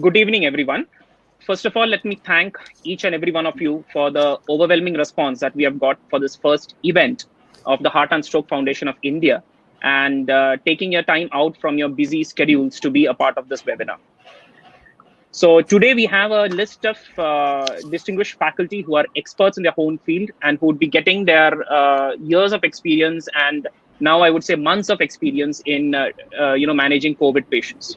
Good evening, everyone. First of all, let me thank each and every one of you for the overwhelming response that we have got for this first event of the Heart and Stroke Foundation of India and taking your time out from your busy schedules to be a part of this webinar. So today we have a list of distinguished faculty who are experts in their own field and who would be getting their years of experience and now I would say months of experience in managing COVID patients.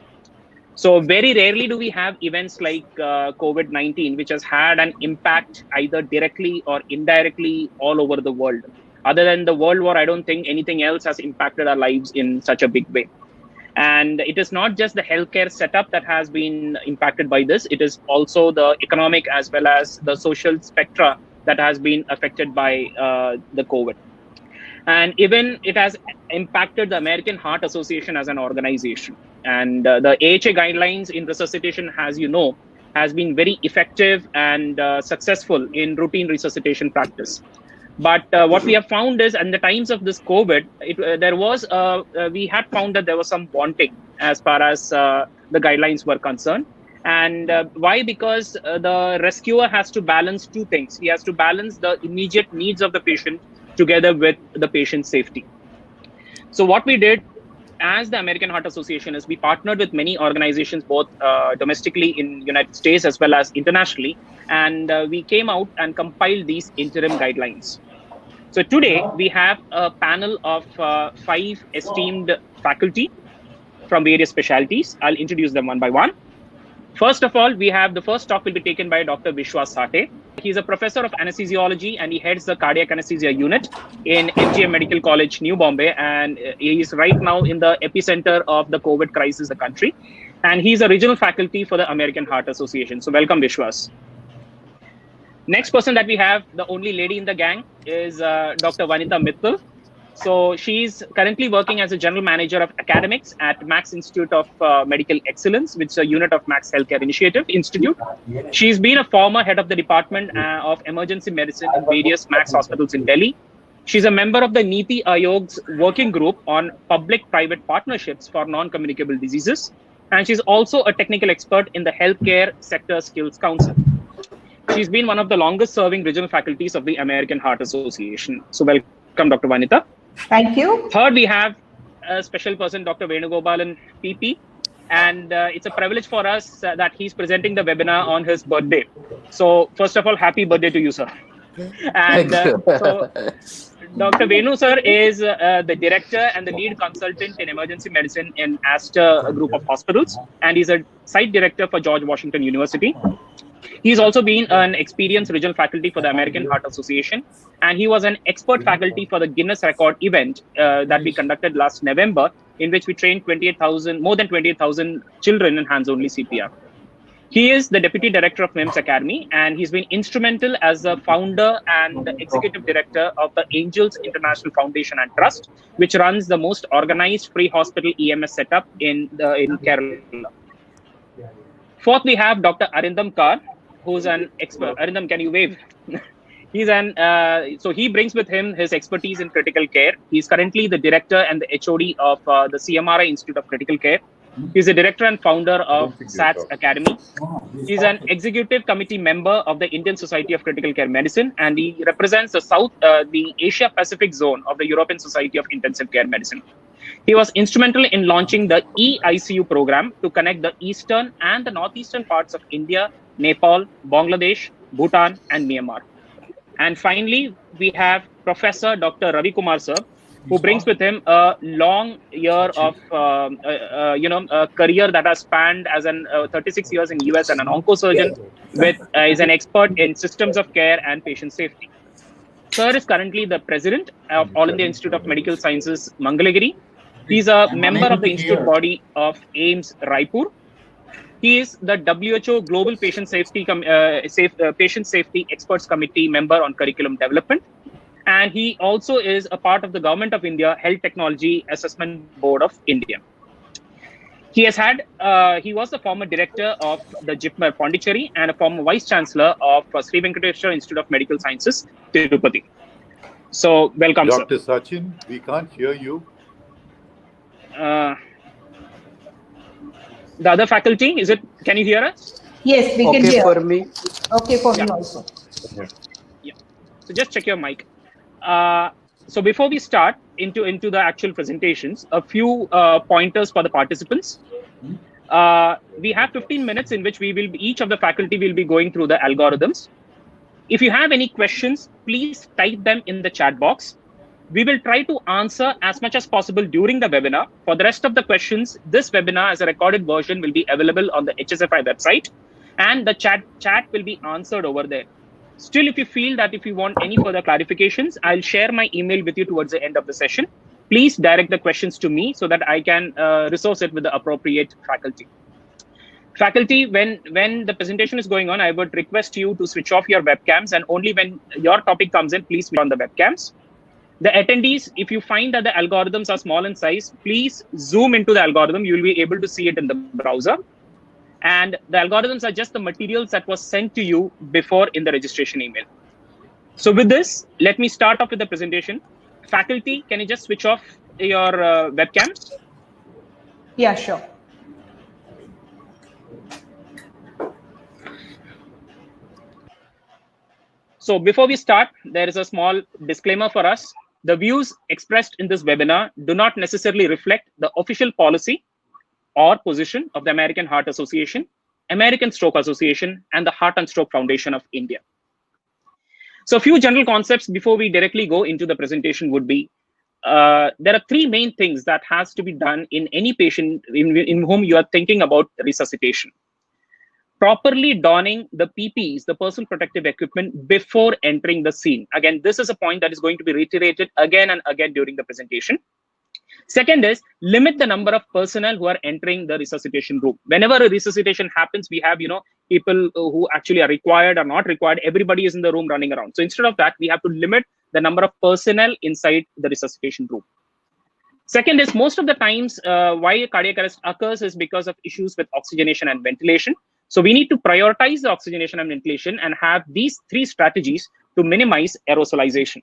So very rarely do we have events like COVID-19, which has had an impact either directly or indirectly all over the world. Other than the World War, I don't think anything else has impacted our lives in such a big way. And it is not just the healthcare setup that has been impacted by this. It is also the economic as well as the social spectra that has been affected by the COVID. And even it has impacted the American Heart Association as an organization. And the AHA guidelines in resuscitation, as you know, has been very effective and successful in routine resuscitation practice. But what we have found is, in the times of this COVID, we had found that there was some wanting as far as the guidelines were concerned. And why? Because the rescuer has to balance two things. He has to balance the immediate needs of the patient together with the patient's safety. So what we did as the American Heart Association is we partnered with many organizations, both domestically in United States as well as internationally. And we came out and compiled these interim guidelines. So today we have a panel of 5 esteemed faculty from various specialties. I'll introduce them one by one. First of all, we have the first talk will be taken by Dr. Vishwas Sathe. He's a professor of anesthesiology and he heads the cardiac anesthesia unit in MGM Medical College, New Bombay. And he is right now in the epicenter of the COVID crisis in the country. And he's a regional faculty for the American Heart Association. So welcome, Vishwas. Next person that we have, the only lady in the gang, is Dr. Vanitha Mittal. So she's currently working as a general manager of academics at Max Institute of Medical Excellence, which is a unit of Max Healthcare Initiative Institute. She's been a former head of the Department of Emergency Medicine in various Max hospitals in Delhi. She's a member of the Niti Aayog's working group on public-private partnerships for non-communicable diseases. And she's also a technical expert in the Healthcare Sector Skills Council. She's been one of the longest serving regional faculties of the American Heart Association. So welcome, Dr. Vanitha. Thank you. Third, we have a special person, Dr. Venugopalan PP. And it's a privilege for us that he's presenting the webinar on his birthday. So first of all, happy birthday to you, sir. And so Dr. Venu, sir, is the director and the lead consultant in emergency medicine in Aster Group of Hospitals. And he's a site director for George Washington University. He's also been an experienced regional faculty for the American Heart Association, and he was an expert faculty for the Guinness Record event that we conducted last November, in which we trained more than 28,000 children in hands-only CPR. He is the deputy director of MIMS Academy, and he's been instrumental as the founder and the executive director of the Angels International Foundation and Trust, which runs the most organized free hospital EMS setup in Kerala. Fourth, we have Dr. Arindam Kar, who's an expert. Arindam, can you wave? So he brings with him his expertise in critical care. He's currently the director and the HOD of the CMRI Institute of Critical Care. He's the director and founder of SATS Academy. He's an executive committee member of the Indian Society of Critical Care Medicine, and he represents the Asia Pacific zone of the European Society of Intensive Care Medicine. He was instrumental in launching the eICU program to connect the eastern and the northeastern parts of India, Nepal, Bangladesh, Bhutan, and Myanmar. And finally, we have Professor Dr. Ravi Kumar sir, who brings with him a long year of a career that has spanned as 36 years in US and an oncosurgeon, is an expert in systems of care and patient safety. Sir is currently the president of All India Institute of Medical Sciences, Mangalagiri. He's a member of the institute body of AIIMS, Raipur. He is the WHO Global Patient Safety Experts Committee member on curriculum development. And he also is a part of the Government of India Health Technology Assessment Board of India. He was the former director of the JIPMER Pondicherry and a former vice chancellor of Sri Venkateswara Institute of Medical Sciences, Tirupati. So welcome, Dr. sir. Sachin, we can't hear you. The other faculty, can you hear us? Yes, we can Okay hear. for me. Okay for me Yeah. also. Yeah. So just check your mic. So before we start into the actual presentations, a few pointers for the participants. We have 15 minutes in which each of the faculty will be going through the algorithms. If you have any questions, please type them in the chat box. We will try to answer as much as possible during the webinar. For the rest of the questions, this webinar as a recorded version will be available on the HSFI website, and the chat will be answered over there. Still, if you feel that if you want any further clarifications, I'll share my email with you towards the end of the session. Please direct the questions to me so that I can resource it with the appropriate faculty. Faculty, when the presentation is going on, I would request you to switch off your webcams, and only when your topic comes in, please switch on the webcams. The attendees, if you find that the algorithms are small in size, please zoom into the algorithm. You will be able to see it in the browser. And the algorithms are just the materials that was sent to you before in the registration email. So with this, let me start off with the presentation. Faculty, can you just switch off your webcams? Yeah, sure. So before we start, there is a small disclaimer for us. The views expressed in this webinar do not necessarily reflect the official policy or position of the American Heart Association, American Stroke Association, and the Heart and Stroke Foundation of India. So a few general concepts before we directly go into the presentation would be, there are three main things that has to be done in any patient in whom you are thinking about resuscitation. Properly donning the PPEs, the personal protective equipment, before entering the scene. Again, this is a point that is going to be reiterated again and again during the presentation. Second is, limit the number of personnel who are entering the resuscitation room. Whenever a resuscitation happens, we have people who actually are required or not required. Everybody is in the room running around. So instead of that, we have to limit the number of personnel inside the resuscitation room. Second is, most of the times why cardiac arrest occurs is because of issues with oxygenation and ventilation. So we need to prioritize the oxygenation and ventilation and have these three strategies to minimize aerosolization.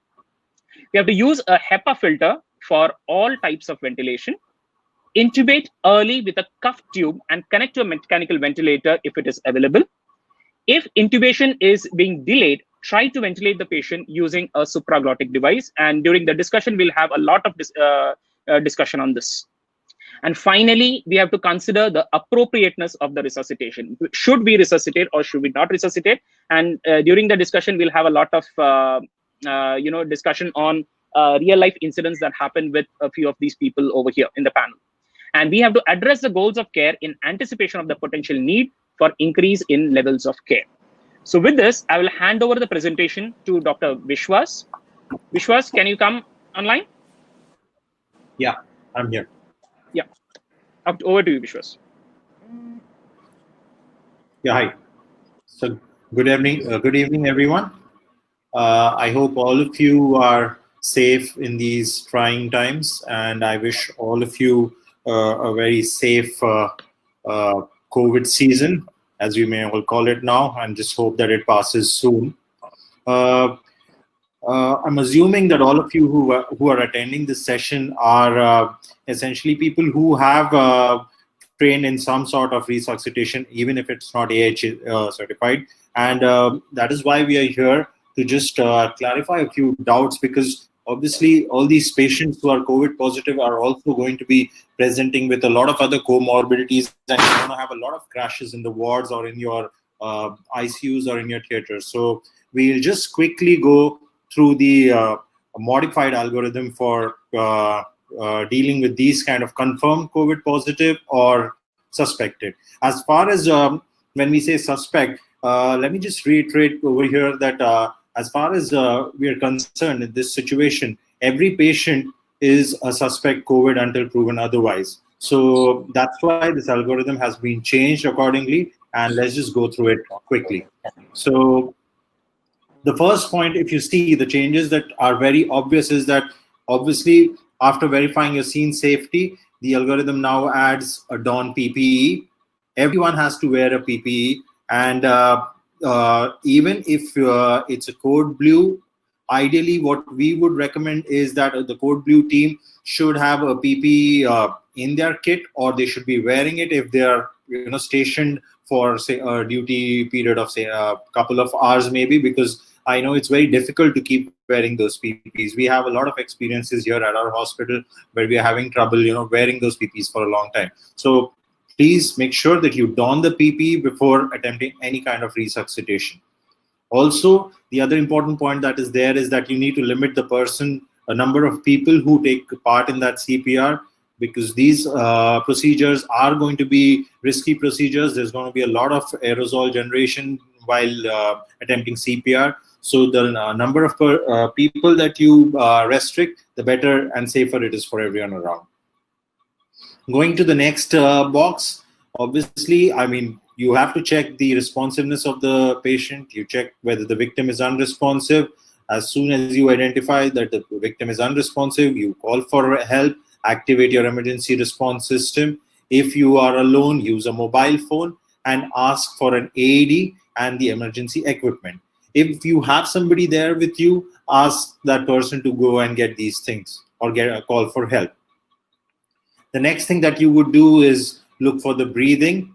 We have to use a HEPA filter for all types of ventilation, intubate early with a cuff tube, and connect to a mechanical ventilator if it is available. If intubation is being delayed, try to ventilate the patient using a supraglottic device. And during the discussion, we'll have a lot of discussion on this. And finally, we have to consider the appropriateness of the resuscitation. Should we resuscitate or should we not resuscitate? And during the discussion, we'll have a lot of discussion on real life incidents that happen with a few of these people over here in the panel. And we have to address the goals of care in anticipation of the potential need for increase in levels of care. So with this, I will hand over the presentation to Dr. Vishwas. Vishwas, can you come online? Yeah, I'm here. Yeah, over to you, Vishwas. Yeah, hi. So good evening, everyone. I hope all of you are safe in these trying times, and I wish all of you a very safe COVID season, as we may all call it now, and just hope that it passes soon. I'm assuming that all of you who are attending this session are essentially people who have trained in some sort of resuscitation, even if it's not AH certified. And that is why we are here to just clarify a few doubts, because obviously all these patients who are COVID positive are also going to be presenting with a lot of other comorbidities, and you're going to have a lot of crashes in the wards or in your ICUs or in your theaters. So we'll just quickly go through the modified algorithm for dealing with these kind of confirmed COVID positive or suspected. As far as when we say suspect, let me just reiterate over here that as far as we are concerned in this situation, every patient is a suspect COVID until proven otherwise. So that's why this algorithm has been changed accordingly, and let's just go through it quickly. So the first point, if you see the changes that are very obvious, is that obviously after verifying your scene safety, the algorithm now adds a don PPE. Everyone has to wear a PPE, and even if it's a code blue, ideally what we would recommend is that the code blue team should have a PPE in their kit, or they should be wearing it if they are stationed for say a duty period of say a couple of hours maybe, because I know it's very difficult to keep wearing those PPs. We have a lot of experiences here at our hospital where we are having trouble, wearing those PPs for a long time. So please make sure that you don the PPE before attempting any kind of resuscitation. Also, the other important point that is there is that you need to limit a number of people who take part in that CPR, because these procedures are going to be risky procedures. There's going to be a lot of aerosol generation while attempting CPR. So the number of people that you restrict, the better and safer it is for everyone around. Going to the next box, obviously, I mean, you have to check the responsiveness of the patient. You check whether the victim is unresponsive. As soon as you identify that the victim is unresponsive, you call for help, activate your emergency response system. If you are alone, use a mobile phone and ask for an AED and the emergency equipment. If you have somebody there with you, ask that person to go and get these things or get a call for help. The next thing that you would do is look for the breathing.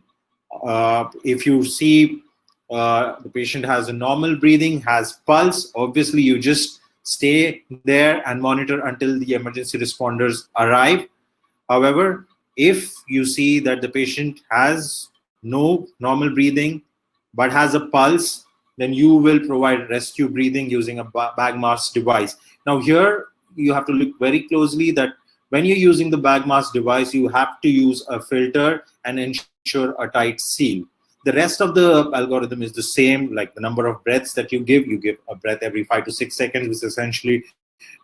If you see the patient has a normal breathing, has pulse, obviously you just stay there and monitor until the emergency responders arrive. However, if you see that the patient has no normal breathing but has a pulse, then you will provide rescue breathing using a bag mask device. Now here, you have to look very closely that when you're using the bag mask device, you have to use a filter and ensure a tight seal. The rest of the algorithm is the same, like the number of breaths that you give a breath every 5 to 6 seconds, which essentially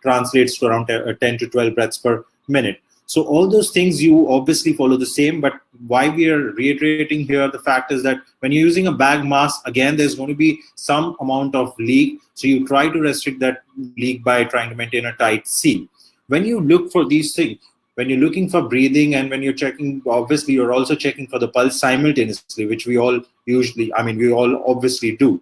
translates to around 10 to 12 breaths per minute. So all those things you obviously follow the same, but why we are reiterating here the fact is that when you're using a bag mask, again, there's going to be some amount of leak. So you try to restrict that leak by trying to maintain a tight seal. When you look for these things, when you're looking for breathing and when you're checking, obviously you're also checking for the pulse simultaneously, which we all obviously do.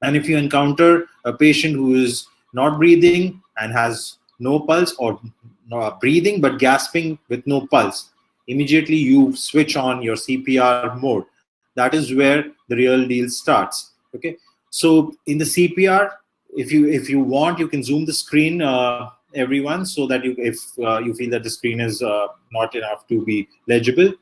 And if you encounter a patient who is not breathing and has no pulse, or breathing but gasping with no pulse, immediately you switch on your CPR mode. That is where the real deal starts. Okay, so in the CPR, if you want, you can zoom the screen, everyone, so that if you feel that the screen is not enough to be legible.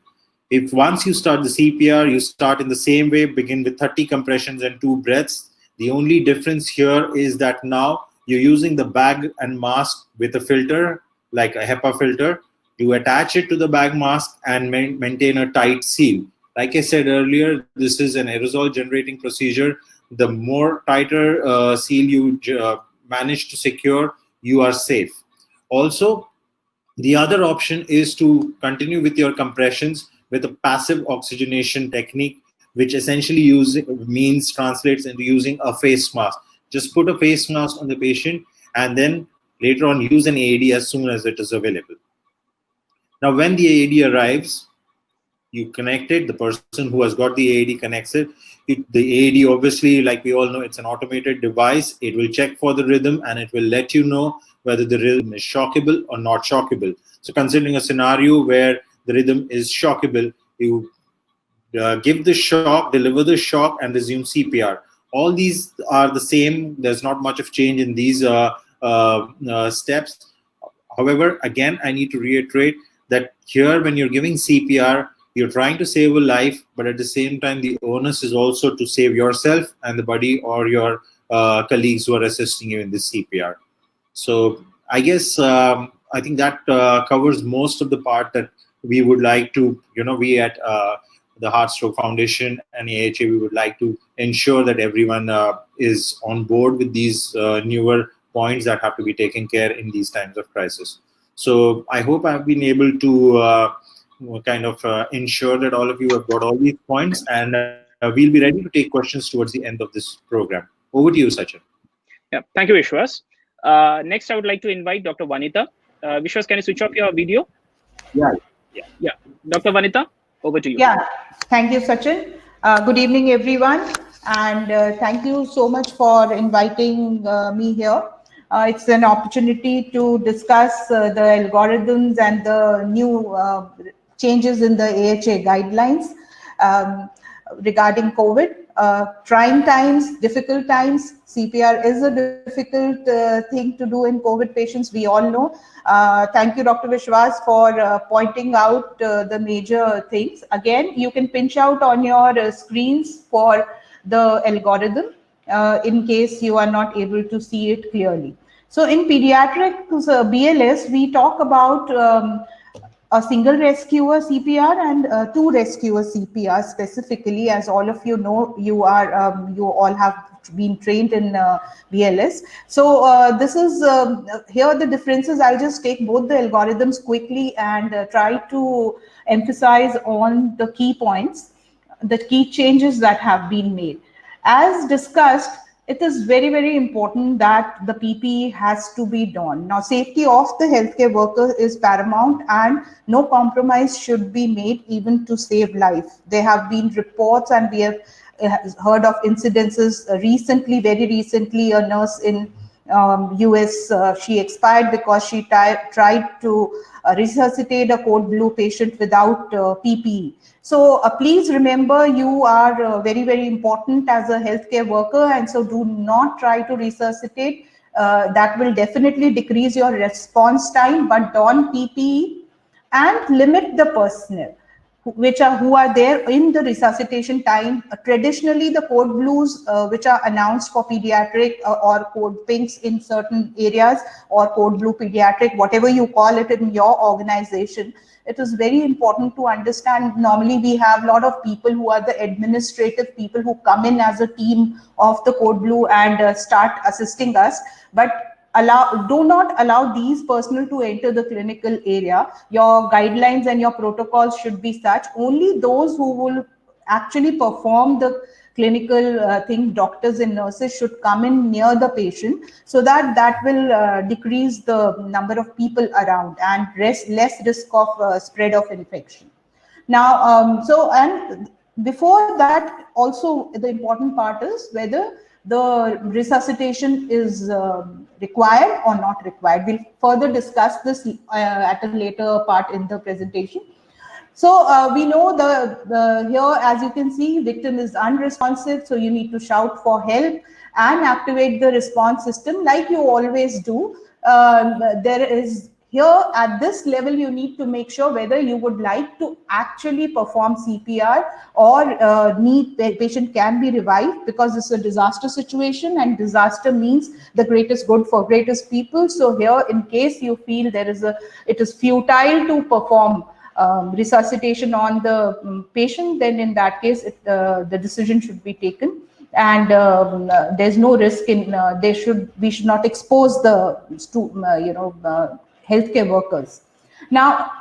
If once you start the CPR, you start in the same way, begin with 30 compressions and 2 breaths. The only difference here is that now you're using the bag and mask with a filter, like a HEPA filter. You attach it to the bag mask and maintain a tight seal. Like I said earlier, this is an aerosol generating procedure. The more tighter seal you manage to secure, you are safe. Also, the other option is to continue with your compressions with a passive oxygenation technique, which essentially translates into using a face mask. Just put a face mask on the patient and then later on use an AED as soon as it is available. Now, when the AED arrives, you connect it. The person who has got the AED connects it. The AED, obviously, like we all know, it's an automated device. It will check for the rhythm and it will let you know whether the rhythm is shockable or not shockable. So considering a scenario where the rhythm is shockable, you give the shock, deliver the shock, and resume CPR. All these are the same. There's not much of change in these steps. However, again, I need to reiterate that here, when you're giving CPR, you're trying to save a life, but at the same time, the onus is also to save yourself and the buddy or your colleagues who are assisting you in this CPR. So I guess I think that covers most of the part that we would like to, we at the Heart Stroke Foundation and AHA, we would like to ensure that everyone is on board with these newer points that have to be taken care in these times of crisis. So I hope I've been able to kind of ensure that all of you have got all these points, and we'll be ready to take questions towards the end of this program. Over to you, Sachin. Yeah, thank you, Vishwas. Next, I would like to invite Dr. Vanitha. Vishwas, can you switch off your video? Yeah. Dr. Vanitha, over to you. Yeah, thank you, Sachin. Good evening, everyone, and thank you so much for inviting me here. It's an opportunity to discuss the algorithms and the new changes in the AHA guidelines. regarding COVID. Trying times, difficult times. CPR is a difficult thing to do in COVID patients, we all know. Thank you, Dr. Vishwas, for pointing out the major things. Again, you can pinch out on your screens for the algorithm in case you are not able to see it clearly. So in pediatric BLS, we talk about a single rescuer CPR and two rescuer CPR specifically. As all of you know, you all have been trained in BLS. So this is here the differences. I'll just take both the algorithms quickly and try to emphasize on the key points, the key changes that have been made. As discussed, it is very, very important that the PPE has to be done. Now, safety of the healthcare worker is paramount and no compromise should be made even to save life. There have been reports and we have heard of incidences recently, very recently, a nurse in US, she expired because she tried to resuscitate a code blue patient without PPE. So please remember, you are very, very important as a healthcare worker, and so do not try to resuscitate. That will definitely decrease your response time, but don PPE and limit the personnel who are there in the resuscitation time. Traditionally, the code blues which are announced for pediatric or code pinks in certain areas, or code blue pediatric, whatever you call it in your organization, it is very important to understand. Normally, we have a lot of people who are the administrative people who come in as a team of the code blue and start assisting us, but do not allow these personnel to enter the clinical area. Your guidelines and your protocols should be such. Only those who will actually perform the clinical thing, doctors and nurses, should come in near the patient, so that will decrease the number of people around and less risk of spread of infection. Now, and before that, also the important part is whether the resuscitation is required or not required. We'll further discuss this at a later part in the presentation. So we know here, as you can see, victim is unresponsive, so you need to shout for help and activate the response system like you always do. There is here at this level, you need to make sure whether you would like to actually perform CPR or patient can be revived, because it's a disaster situation and disaster means the greatest good for greatest people. So here, in case you feel it is futile to perform resuscitation on the patient, then in that case, the decision should be taken. And there's no risk in we should not expose the healthcare workers. Now,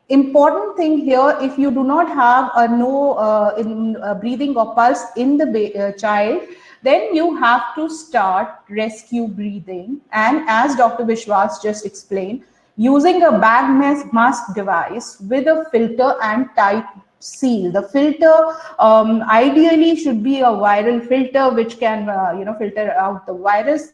important thing here, if you do not have a breathing or pulse in the child, then you have to start rescue breathing. And as Dr. Vishwas just explained, using a bag mask device with a filter and tight seal. The filter ideally should be a viral filter which can filter out the virus,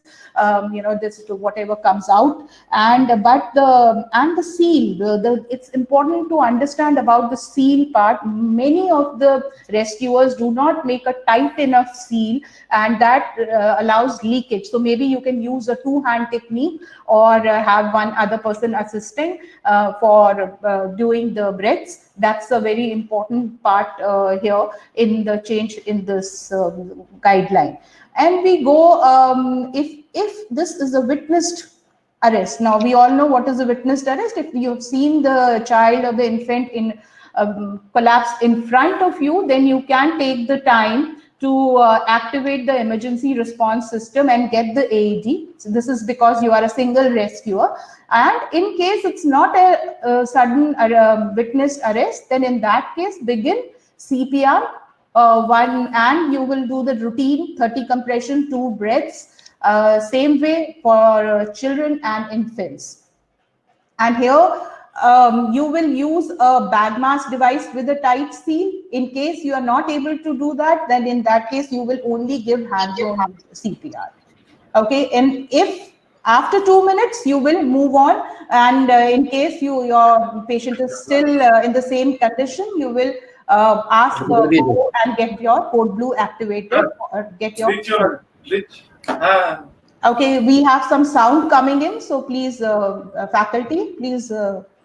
this to whatever comes out. And the seal, it's important to understand about the seal part. Many of the rescuers do not make a tight enough seal, and that allows leakage. So maybe you can use a two-hand technique or have one other person assisting for doing the breaths. That's a very important part here in the change in this guideline. And we go, if this is a witnessed arrest. Now, we all know what is a witnessed arrest. If you've seen the child or the infant in collapse in front of you, then you can take the time to activate the emergency response system and get the AED. So this is because you are a single rescuer. And in case it's not a sudden witnessed arrest, then in that case, begin CPR and you will do the routine 30 compression, 2 breaths, same way for children and infants. And here, you will use a bag mask device with a tight seal. In case you are not able to do that, then in that case, you will only give hands-on CPR. Okay, and if after 2 minutes, you will move on, and in case your patient is still in the same condition, you will ask go and get your code blue activated or get your okay, we have some sound coming in, so please faculty, please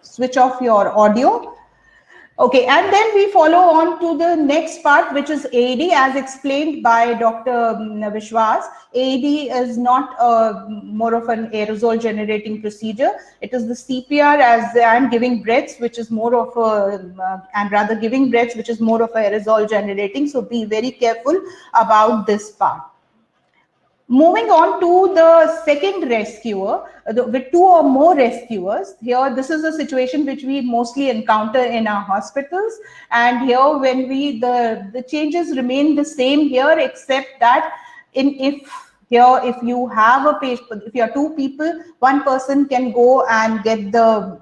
switch off your audio. Okay, and then we follow on to the next part, which is AED, as explained by Dr. Vishwas. AED is not more of an aerosol generating procedure. It is the CPR and giving breaths, which is more of giving breaths, which is more of aerosol generating. So be very careful about this part. Moving on to the second rescuer, with 2 or more rescuers. Here, this is a situation which we mostly encounter in our hospitals. And here, when the changes remain the same here, except that if you have a patient, if you are 2 people, 1 person can go and get the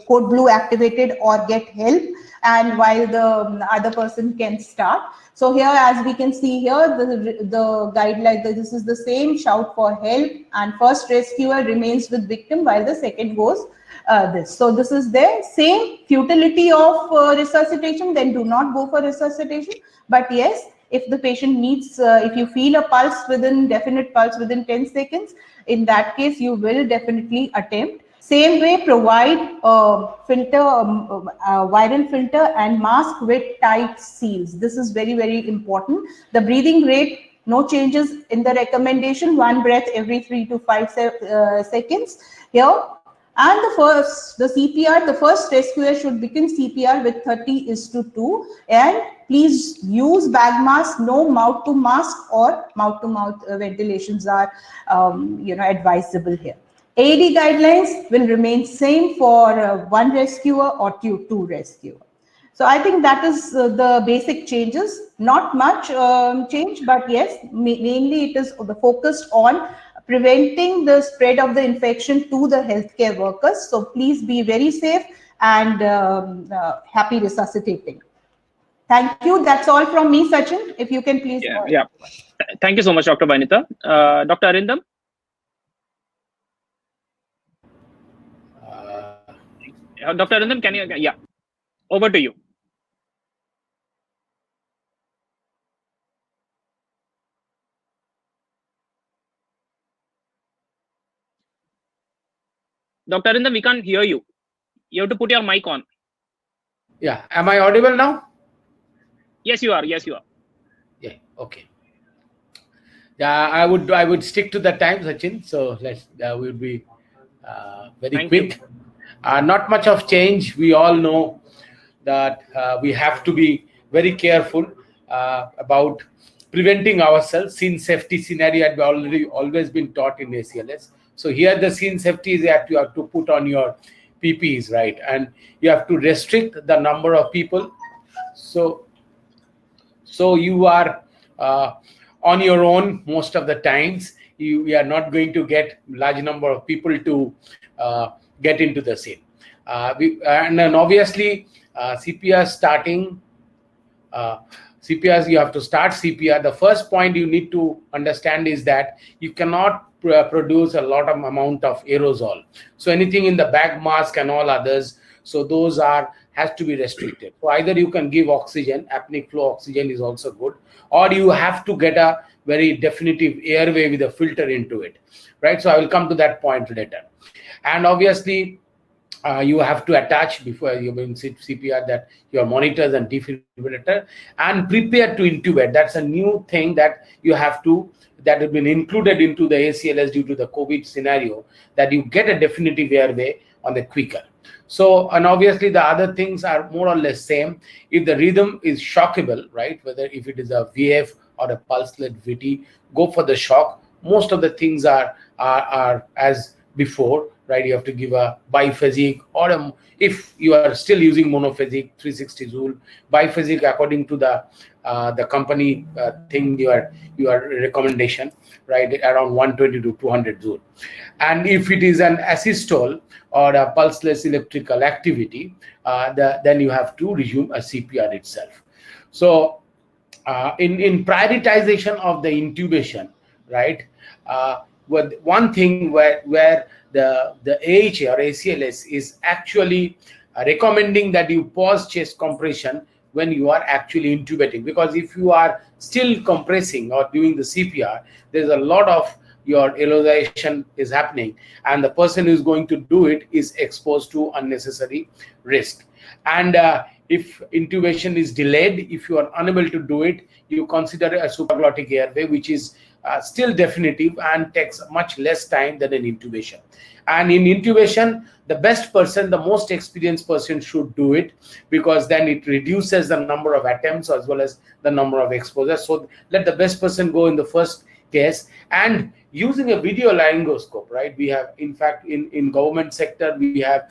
code blue activated or get help, and while the other person can start. So here, as we can see here, the guideline, this is the same: shout for help, and first rescuer remains with victim while the second goes this. So this is the same futility of resuscitation, then do not go for resuscitation. But yes, if the patient needs, if you feel a pulse definite pulse within 10 seconds, in that case, you will definitely attempt. Same way, provide filter, viral filter and mask with tight seals. This is very, very important. The breathing rate, no changes in the recommendation, 1 breath every 3 to 5 seconds here. And the CPR, the first rescuer should begin CPR with 30:2. And please use bag mask, no mouth to mask or mouth to mouth ventilations are advisable here. AED guidelines will remain same for 1 rescuer or 2 rescuer. So I think that is the basic changes. Not much change, but yes, mainly it is focused on preventing the spread of the infection to the healthcare workers. So please be very safe and happy resuscitating. Thank you. That's all from me, Sachin. If you can please. Yeah. Thank you so much, Dr. Vanitha. Dr. Arindam? Dr. Arindam, can you? Yeah. Over to you. Dr. Arindam, we can't hear you. You have to put your mic on. Yeah. Am I audible now? Yes, you are. Yes, you are. Yeah. Okay. Yeah, I would stick to the time, Sachin. So we'll be very quick. Not much of change. We all know that we have to be very careful about preventing ourselves. Scene safety scenario had always been taught in ACLS. So here the scene safety is that you have to put on your PPEs, right? And you have to restrict the number of people. So you are on your own most of the times. You are not going to get large number of people to get into the scene. And then obviously CPR starting, CPR, you have to start CPR. The first point you need to understand is that you cannot produce a lot of amount of aerosol. So anything in the bag mask and all others, so those has to be restricted. So either you can give oxygen, apneic flow oxygen is also good, or you have to get a very definitive airway with a filter into it, right? So I will come to that point later. And obviously, you have to attach before you in CPR that your monitors and defibrillator, and prepare to intubate. That's a new thing that you have to, that has been included into the ACLS due to the COVID scenario, that you get a definitive airway on the quicker. So, and obviously the other things are more or less same. If the rhythm is shockable, right, whether if it is a VF or a pulse-led VT, go for the shock. Most of the things are as before, right? You have to give a biphasic, or if you are still using monophasic, 360 Joule, biphasic according to the company thing, your recommendation, right, around 120 to 200 Joule. And if it is an asystole or a pulseless electrical activity, then you have to resume a CPR itself. So in prioritization of the intubation, right, one thing where the AHA or ACLS is actually recommending that you pause chest compression when you are actually intubating, because if you are still compressing or doing the CPR, there's a lot of your elongation is happening, and the person who is going to do it is exposed to unnecessary risk. And if intubation is delayed, if you are unable to do it, you consider a supraglottic airway, which is still definitive and takes much less time than an intubation. And in intubation, the best person, the most experienced person should do it, because then it reduces the number of attempts as well as the number of exposures. So let the best person go in the first case. And using a video laryngoscope, right? We have, in fact, in government sector, we have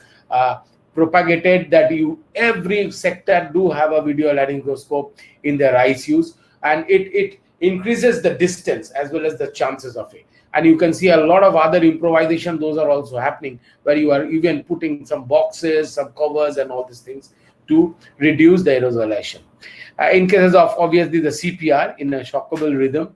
propagated that every sector do have a video laryngoscope in their ICUs, and it increases the distance as well as the chances of it. And you can see a lot of other improvisation, those are also happening, where you are even putting some boxes, some covers and all these things to reduce the aerosolization. In cases of obviously the CPR in a shockable rhythm,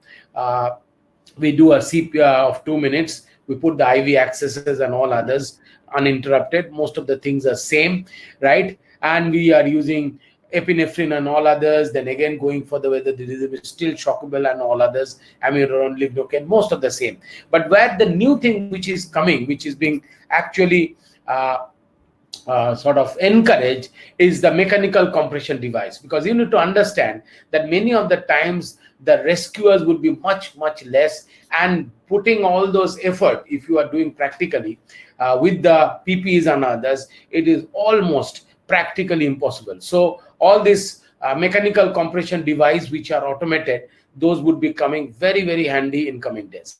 we do a CPR of 2 minutes. We put the IV accesses and all others uninterrupted. Most of the things are same, right? And we are using epinephrine and all others, then again going for the whether the rhythm is still shockable and all others, amiodarone, lignocaine, most of the same. But where the new thing which is coming, which is being actually sort of encouraged, is the mechanical compression device, because you need to understand that many of the times the rescuers would be much less, and putting all those effort, if you are doing practically with the PPEs and others, it is almost practically impossible. So all this mechanical compression device which are automated, those would be coming very handy in coming days.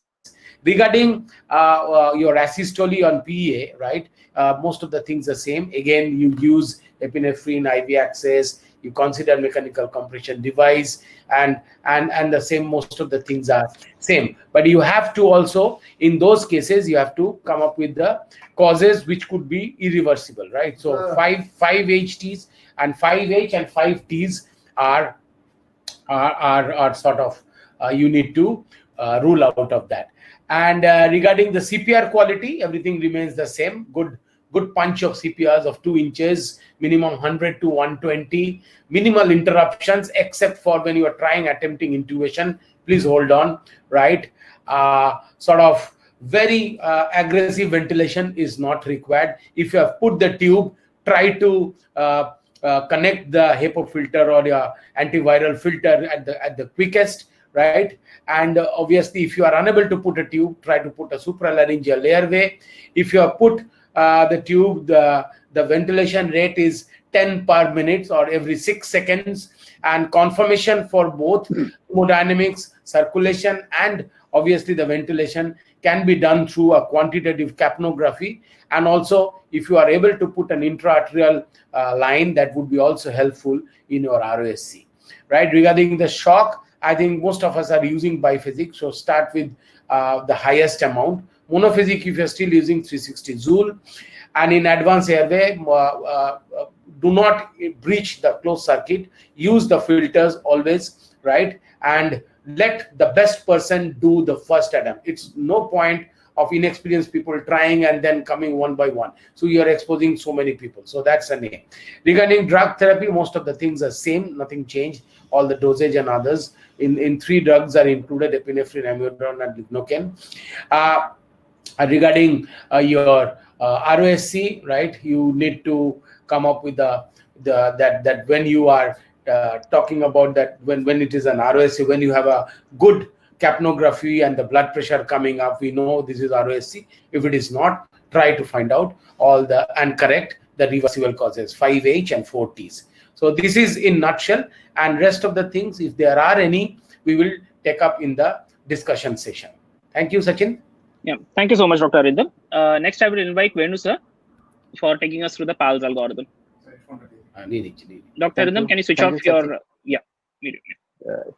Regarding your asystole on PEA, right? Most of the things are same. Again, you use epinephrine, IV access, you consider mechanical compression device, and the same, most of the things are same. But you have to also, in those cases, you have to come up with the causes which could be irreversible, right? So 5 HTs and 5H and 5Ts are sort of you need to rule out of that. And regarding the CPR quality, everything remains the same. Good punch of CPRs of 2 inches, minimum 100 to 120, minimal interruptions except for when you are attempting intubation. Please hold on, right? Sort of very aggressive ventilation is not required. If you have put the tube, try to connect the HEPA filter or your antiviral filter at the quickest, right? And obviously, if you are unable to put a tube, try to put a supralaryngeal airway. If you have put the tube, the ventilation rate is 10 per minute or every 6 seconds, and confirmation for both hemodynamics, circulation, and obviously the ventilation can be done through a quantitative capnography. And also, if you are able to put an intraarterial line, that would be also helpful in your ROSC, right? Regarding the shock, I think most of us are using biphasic, so start with the highest amount. Monophasic, if you're still using 360 Joule, and in advanced airway, do not breach the closed circuit. Use the filters always, right? And let the best person do the first attempt. It's no point of inexperienced people trying and then coming one by one. So you're exposing so many people. So that's a name. Regarding drug therapy, most of the things are same, nothing changed. All the dosage and others. In 3 drugs are included: epinephrine, amiodarone, and lignocaine. Regarding your ROSC, right? You need to come up with that when you are talking about that, when it is an ROSC, when you have a good capnography and the blood pressure coming up, we know this is ROSC. If it is not, try to find out and correct the reversible causes, 5H and 4Ts. So this is in nutshell, and rest of the things, if there are any, we will take up in the discussion session. Thank you, Sachin. Yeah, thank you so much, Dr. Arindam. Next, I will invite Venu sir for taking us through the PALS algorithm. Dr. Arindam, can you switch off your video?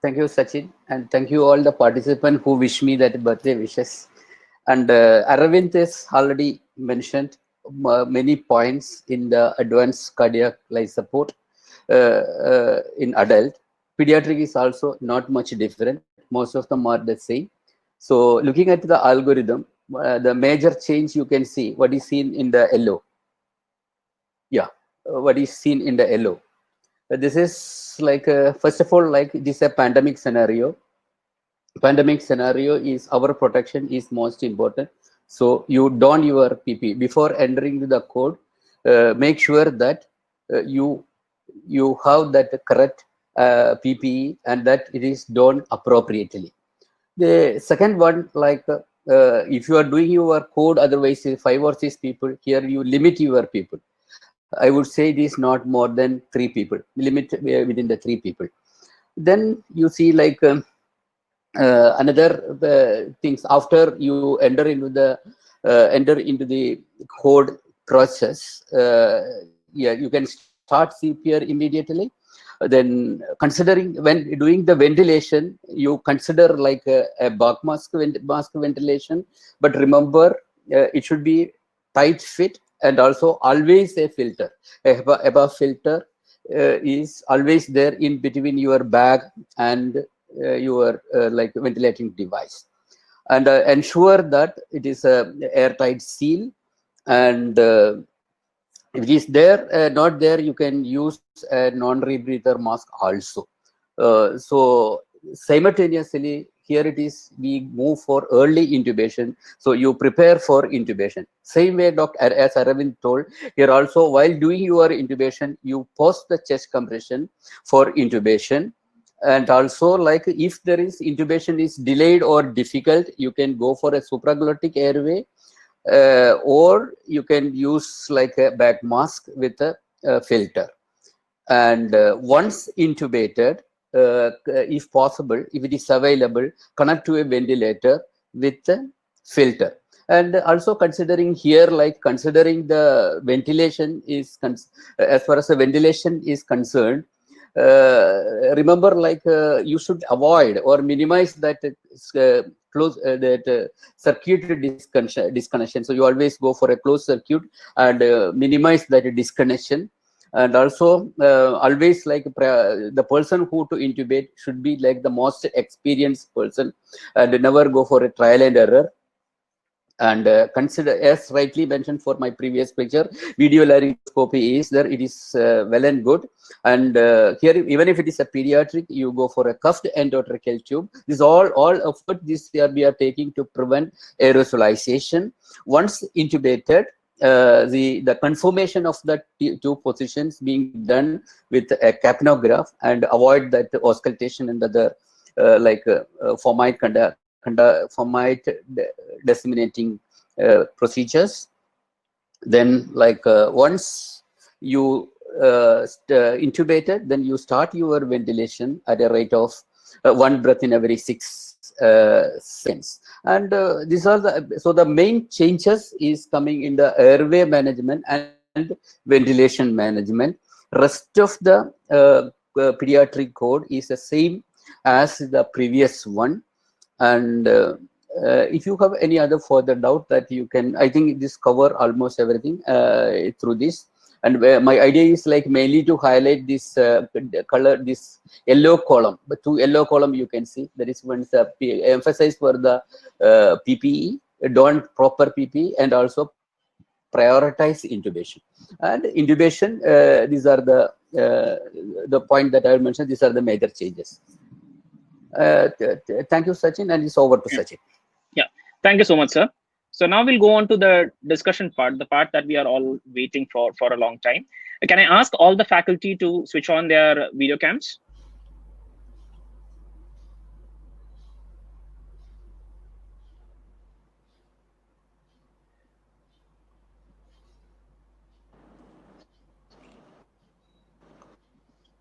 Thank you, Sachin, and thank you all the participants who wish me that birthday wishes. And Aravind has already mentioned many points in the advanced cardiac life support in adult. Pediatric is also not much different. Most of them are the same. So looking at the algorithm, the major change you can see, what is seen in the yellow. Yeah, what is seen in the yellow. This is like, first of all, like this is a pandemic scenario. Pandemic scenario is our protection is most important. So you don your PPE before entering the code. Make sure that you have that correct PPE and that it is done appropriately. The second one, like if you are doing your code, otherwise 5 or 6 people, here you limit your people. I would say it is not more than 3 people, limit within the 3 people. Then you see like another things after you enter into the code process. Yeah, you can start CPR immediately. Then considering when doing the ventilation, you consider like a back mask ventilation, but remember it should be tight fit, and also always a filter. A filter is always there in between your bag and your like ventilating device, and ensure that it is a airtight seal, and if it is there, not there, you can use a non-rebreather mask also. So simultaneously, here it is, we move for early intubation. So you prepare for intubation. Same way, Dr. as Aravind told, here also while doing your intubation, you post the chest compression for intubation. And also, like if there is intubation is delayed or difficult, you can go for a supraglottic airway. Or you can use like a back mask with a filter. And once intubated, if possible, if it is available, connect to a ventilator with a filter. And also considering here, like considering the ventilation is, as far as the ventilation is concerned, remember like you should avoid or minimize that circuit disconnection. So you always go for a closed circuit and minimize that disconnection. And also always like the person who to intubate should be like the most experienced person, and never go for a trial and error. And consider, as rightly mentioned for my previous picture, video laryngoscopy is there. It is well and good. And here, even if it is a pediatric, you go for a cuffed endotracheal tube. This all effort this year we are taking to prevent aerosolization. Once intubated, the conformation of the two positions being done with a capnograph, and avoid that auscultation and other formite disseminating procedures. Then like once you intubated, then you start your ventilation at a rate of 1 breath in every 6 seconds. And these are the main changes is coming in the airway management and ventilation management. Rest of the pediatric code is the same as the previous one. And if you have any other further doubt, that you can, I think this cover almost everything through this. And my idea is like mainly to highlight this color, this yellow column, but 2 yellow column you can see. That is one emphasize for the PPE, don proper PPE, and also prioritize intubation. And intubation, these are the point that I mentioned. These are the major changes. Thank you, Sachin, and it's over to Sachin. Yeah, thank you so much, sir. So now we'll go on to the discussion part, the part that we are all waiting for a long time. Can I ask all the faculty to switch on their video cams?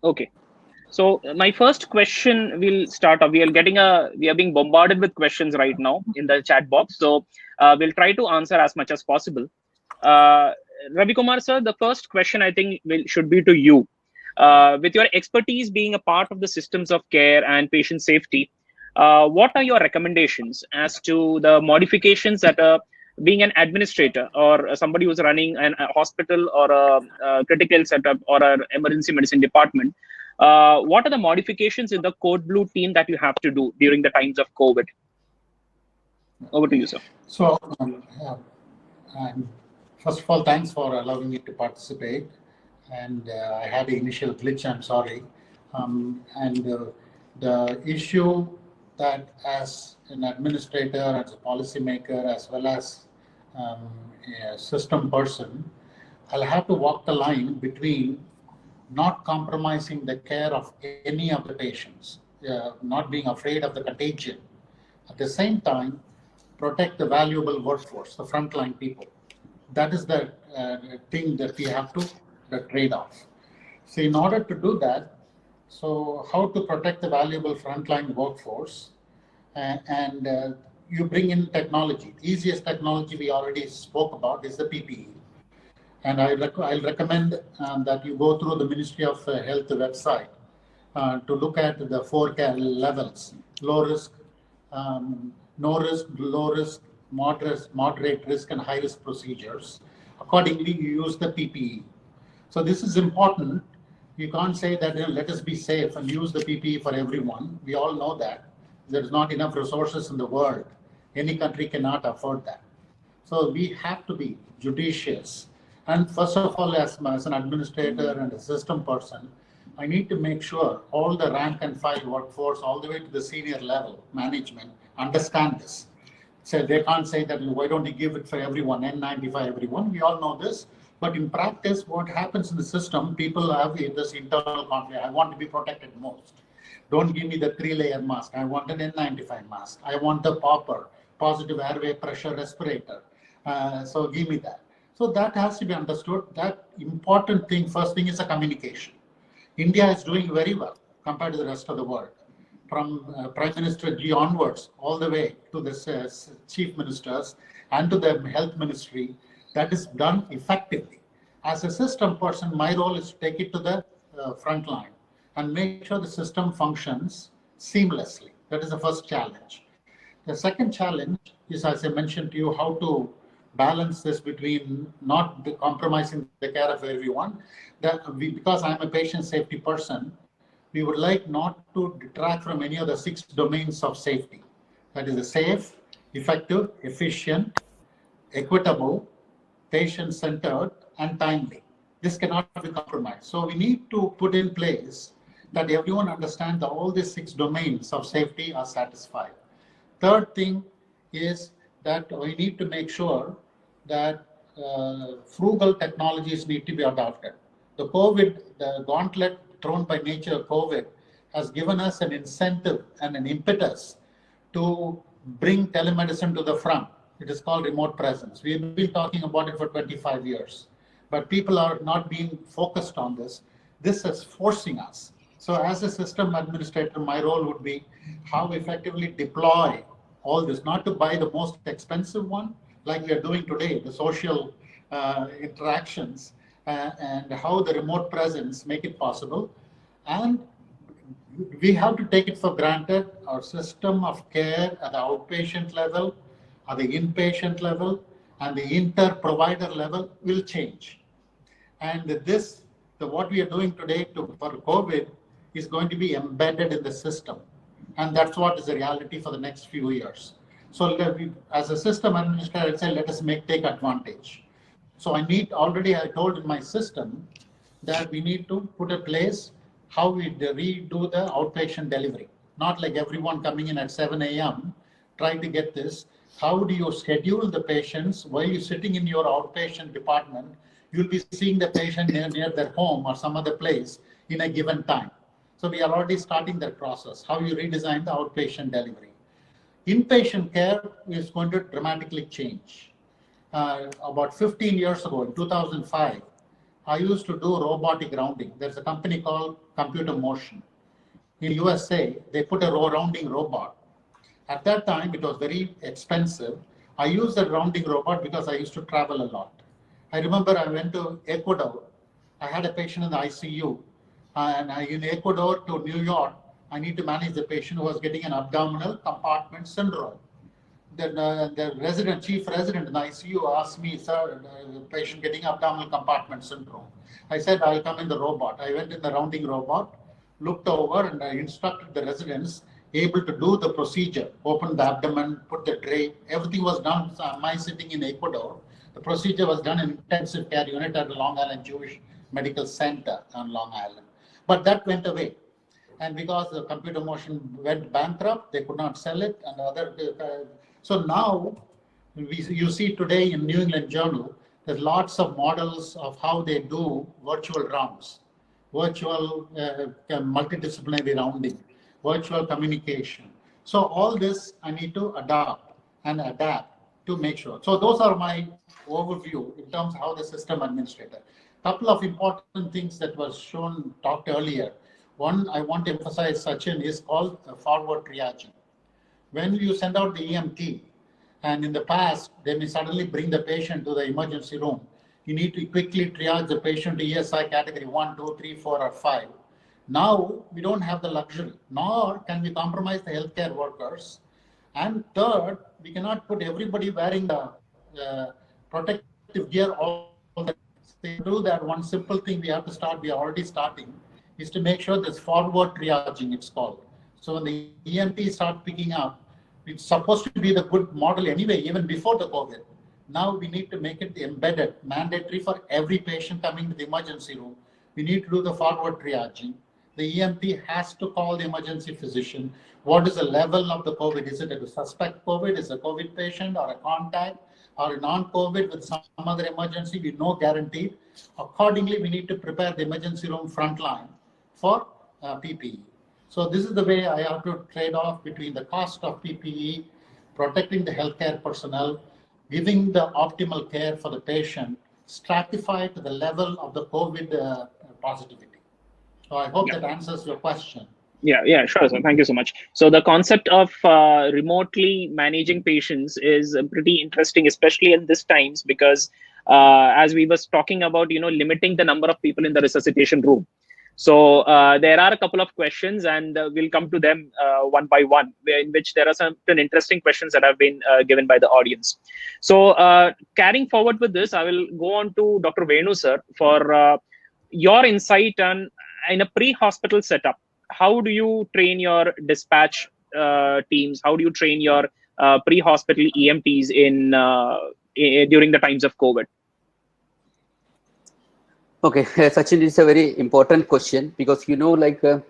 Okay. So my first question will start off. We are being bombarded with questions right now in the chat box. So we'll try to answer as much as possible. Ravi Kumar sir, the first question I think should be to you. With your expertise being a part of the systems of care and patient safety, what are your recommendations as to the modifications that being an administrator or somebody who's running a hospital or a critical setup or an emergency medicine department? What are the modifications in the Code Blue team that you have to do during the times of COVID? Over to you, sir. So, first of all, thanks for allowing me to participate. and I had the initial glitch, I'm sorry. The issue that as an administrator, as a policymaker, as well as a system person, I'll have to walk the line between not compromising the care of any of the patients, not being afraid of the contagion. At the same time, protect the valuable workforce, the frontline people. That is the thing that we have to the trade-off. So in order to do that, so how to protect the valuable frontline workforce, and you bring in technology. The easiest technology we already spoke about is the PPE. And I'll recommend that you go through the Ministry of Health website to look at the 4 levels: low risk, no risk, low risk, moderate risk, and high risk procedures. Accordingly, you use the PPE. So this is important. You can't say that let us be safe and use the PPE for everyone. We all know that there's not enough resources in the world. Any country cannot afford that. So we have to be judicious. And first of all, as an administrator and a system person, I need to make sure all the rank and file workforce, all the way to the senior level management, understand this. So they can't say that, why don't you give it for everyone, N95 everyone? We all know this. But in practice, what happens in the system, people have this internal conflict. I want to be protected most. Don't give me the 3-layer mask. I want an N95 mask. I want the popper, positive airway pressure respirator. So give me that. So that has to be understood. That important thing, first thing is a communication. India is doing very well compared to the rest of the world. From Prime Minister G onwards, all the way to the chief ministers and to the health ministry, that is done effectively. As a system person, my role is to take it to the front line and make sure the system functions seamlessly. That is the first challenge. The second challenge is, as I mentioned to you, how to balance this between not compromising the care of everyone. Because I'm a patient safety person, we would like not to detract from any of the 6 domains of safety. That is safe, effective, efficient, equitable, patient-centered, and timely. This cannot be compromised. So we need to put in place that everyone understands that all these 6 domains of safety are satisfied. Third thing is that we need to make sure that frugal technologies need to be adopted. The gauntlet thrown by nature, COVID, has given us an incentive and an impetus to bring telemedicine to the front. It is called remote presence. We've been talking about it for 25 years, but people are not being focused on this. This is forcing us. So as a system administrator, my role would be how effectively deploy all this, not to buy the most expensive one, like we are doing today, the social interactions, and how the remote presence make it possible. And we have to take it for granted. Our system of care at the outpatient level, at the inpatient level, and the inter-provider level will change. And what we are doing today for COVID is going to be embedded in the system. And that's what is the reality for the next few years. So as a system administrator, I'd say, let us take advantage. So I told in my system that we need to put in place how we redo the outpatient delivery. Not like everyone coming in at 7 a.m. trying to get this. How do you schedule the patients while you're sitting in your outpatient department? You'll be seeing the patient near their home or some other place in a given time. So we are already starting that process, how you redesign the outpatient delivery. Inpatient care is going to dramatically change. About 15 years ago, in 2005, I used to do robotic rounding. There's a company called Computer Motion. In USA, they put a rounding robot. At that time, it was very expensive. I used that rounding robot because I used to travel a lot. I remember I went to Ecuador. I had a patient in the ICU. And in Ecuador to New York, I need to manage the patient who was getting an abdominal compartment syndrome. The chief resident in the ICU asked me, sir, the patient getting abdominal compartment syndrome. I said, I'll come in the robot. I went in the rounding robot, looked over, and I instructed the residents able to do the procedure, open the abdomen, put the tray. Everything was done. My sitting in Ecuador. The procedure was done in intensive care unit at the Long Island Jewish Medical Center on Long Island. But that went away. And because the Computer Motion went bankrupt, they could not sell it. And so now, you see today in New England Journal, there's lots of models of how they do virtual rounds, virtual multidisciplinary rounding, virtual communication. So all this I need to adopt and adapt to make sure. So those are my overview in terms of how the system administrator. Couple of important things that was talked earlier. One I want to emphasize, Sachin, is called forward triaging. When you send out the EMT, and in the past, they may suddenly bring the patient to the emergency room. You need to quickly triage the patient to ESI category 1, 2, 3, 4, or 5. Now, we don't have the luxury, nor can we compromise the healthcare workers. And third, we cannot put everybody wearing the protective gear all the time. To do that, one simple thing we have to start, we are already starting, is to make sure there's forward triaging, it's called. So when the EMT start picking up, it's supposed to be the good model anyway, even before the COVID. Now we need to make it embedded, mandatory for every patient coming to the emergency room. We need to do the forward triaging. The EMT has to call the emergency physician. What is the level of the COVID? Is it a suspect COVID? Is it a COVID patient or a contact or a non-COVID with some other emergency? We know guaranteed. Accordingly, we need to prepare the emergency room frontline for PPE. So this is the way I have to trade off between the cost of PPE, protecting the healthcare personnel, giving the optimal care for the patient, stratified to the level of the COVID positivity. So I hope that answers your question. Yeah, sure. So thank you so much. So the concept of remotely managing patients is pretty interesting, especially in these times, because as we was talking about, limiting the number of people in the resuscitation room. So there are a couple of questions, and we'll come to them one by one, in which there are some interesting questions that have been given by the audience. So carrying forward with this, I will go on to Dr. Venu, sir, for your insight on in a pre-hospital setup. How do you train your dispatch teams? How do you train your pre-hospital EMTs during the times of COVID? Okay, Sachin, is a very important question because the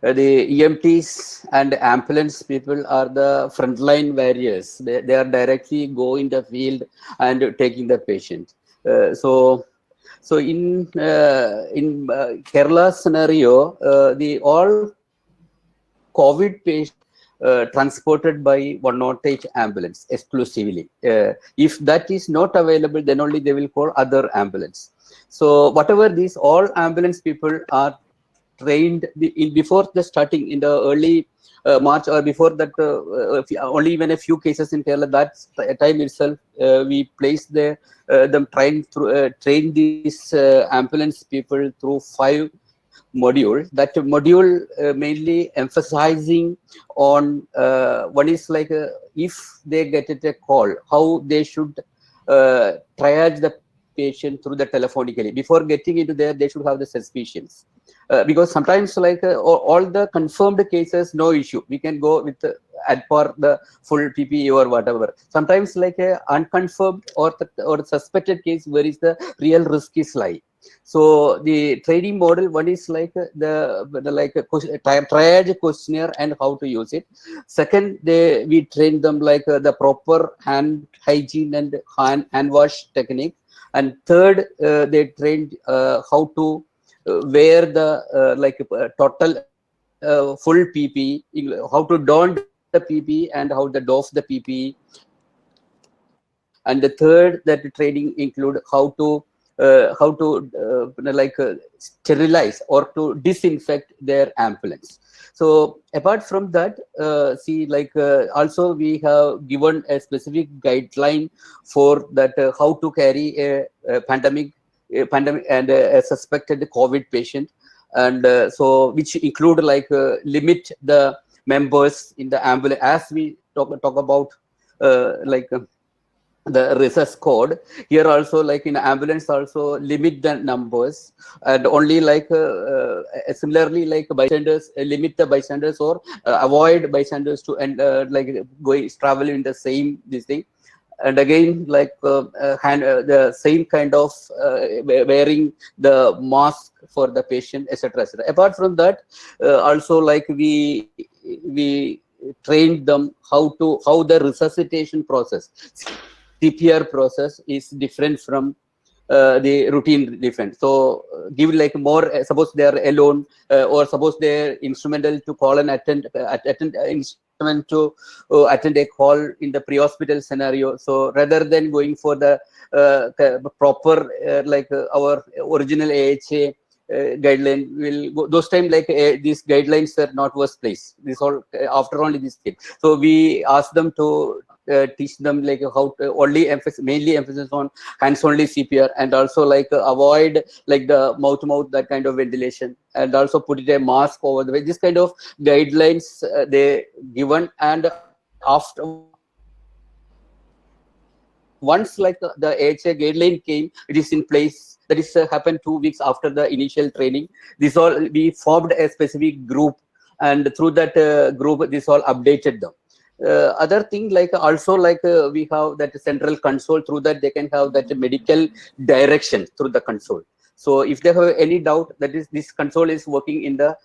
EMTs and ambulance people are the frontline warriors. They are directly go in the field and taking the patient. So in Kerala scenario, the all COVID patients transported by 108 ambulance exclusively. If that is not available, then only they will call other ambulance. So whatever these all ambulance people are trained before the starting in the early March or before that, only even a few cases in Kerala, that time itself we placed them train these ambulance people through 5 modules. That module mainly emphasizing on one is if they get a call, how they should triage the patient through the telephonically. Before getting into there, they should have the suspicions. Because sometimes all the confirmed cases, no issue. We can go with at par the full PPE or whatever. Sometimes a unconfirmed or suspected case where is the real risk is lie. So the training model, one is the triage questionnaire and how to use it. Second, we train them the proper hand hygiene and hand wash technique. And third, they trained how to wear the total full PPE, how to don the PPE and how to doff the PPE. And the third, that the training include how to sterilize or to disinfect their ambulance. So apart from that, also we have given a specific guideline for that how to carry a pandemic and a suspected COVID patient, and so which include limit the members in the ambulance, as we talk about the resus code. Here also, in ambulance, also limit the numbers, and only similarly bystanders, limit the bystanders or avoid bystanders to travel in the same this thing. and again like the same kind of wearing the mask for the patient, etc., etc. Apart from that, also like we trained them how the resuscitation process, CPR process, is different from the routine different. So give like more, suppose they are alone, or suppose they're instrumental to call and attend instrument to attend a call in the pre-hospital scenario. So rather than going for the proper our original AHA guideline, will go those time like these guidelines were not was placed. This all after only this thing. So we asked them to teach them like how to mainly emphasis on hands only CPR, and also like avoid like the mouth to mouth, that kind of ventilation, and also put it a mask over the way. This kind of guidelines they given, and after once like the AHA guideline came, it is in place. That is happened 2 weeks after the initial training. This all we formed a specific group, and through that group, this all updated them. Other thing like also like we have that central console, through that they can have that medical direction through the console. So if they have any doubt, that is this console is working in the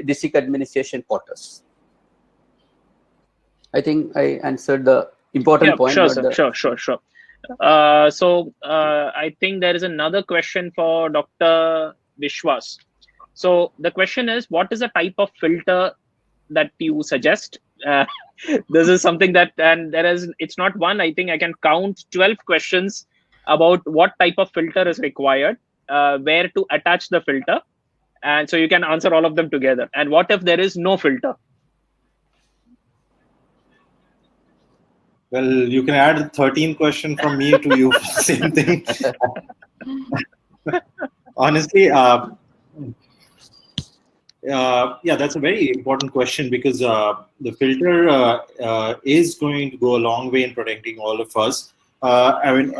district administration quarters. I think I answered the important point. Sure, sir. Sure. So I think there is another question for Dr. Vishwas. So the question is, what is the type of filter that you suggest? This is something that, and there is, it's not one, I think I can count 12 questions about what type of filter is required, where to attach the filter. And so you can answer all of them together. And what if there is no filter? Well, you can add 13 question from me to you for the same thing. Honestly, yeah, that's a very important question, because the filter is going to go a long way in protecting all of us. I mean,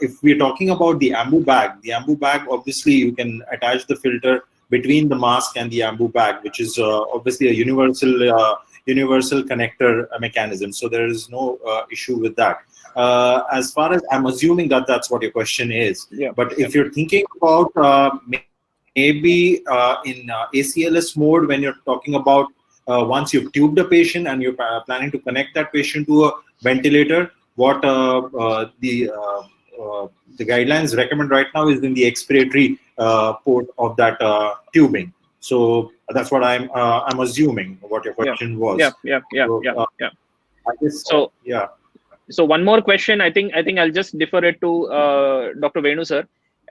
if we're talking about the ambu bag, obviously you can attach the filter between the mask and the ambu bag, which is obviously a universal connector mechanism. So there is no issue with that. As far as I'm assuming that that's what your question is. Yeah. But if you're thinking about maybe in ACLS mode, when you're talking about once you've tubed a patient and you're planning to connect that patient to a ventilator, what the guidelines recommend right now is in the expiratory port of that tubing. So that's what I'm assuming what your question was. Yeah. I guess, so yeah. So one more question. I think I'll just defer it to Dr. Venu sir.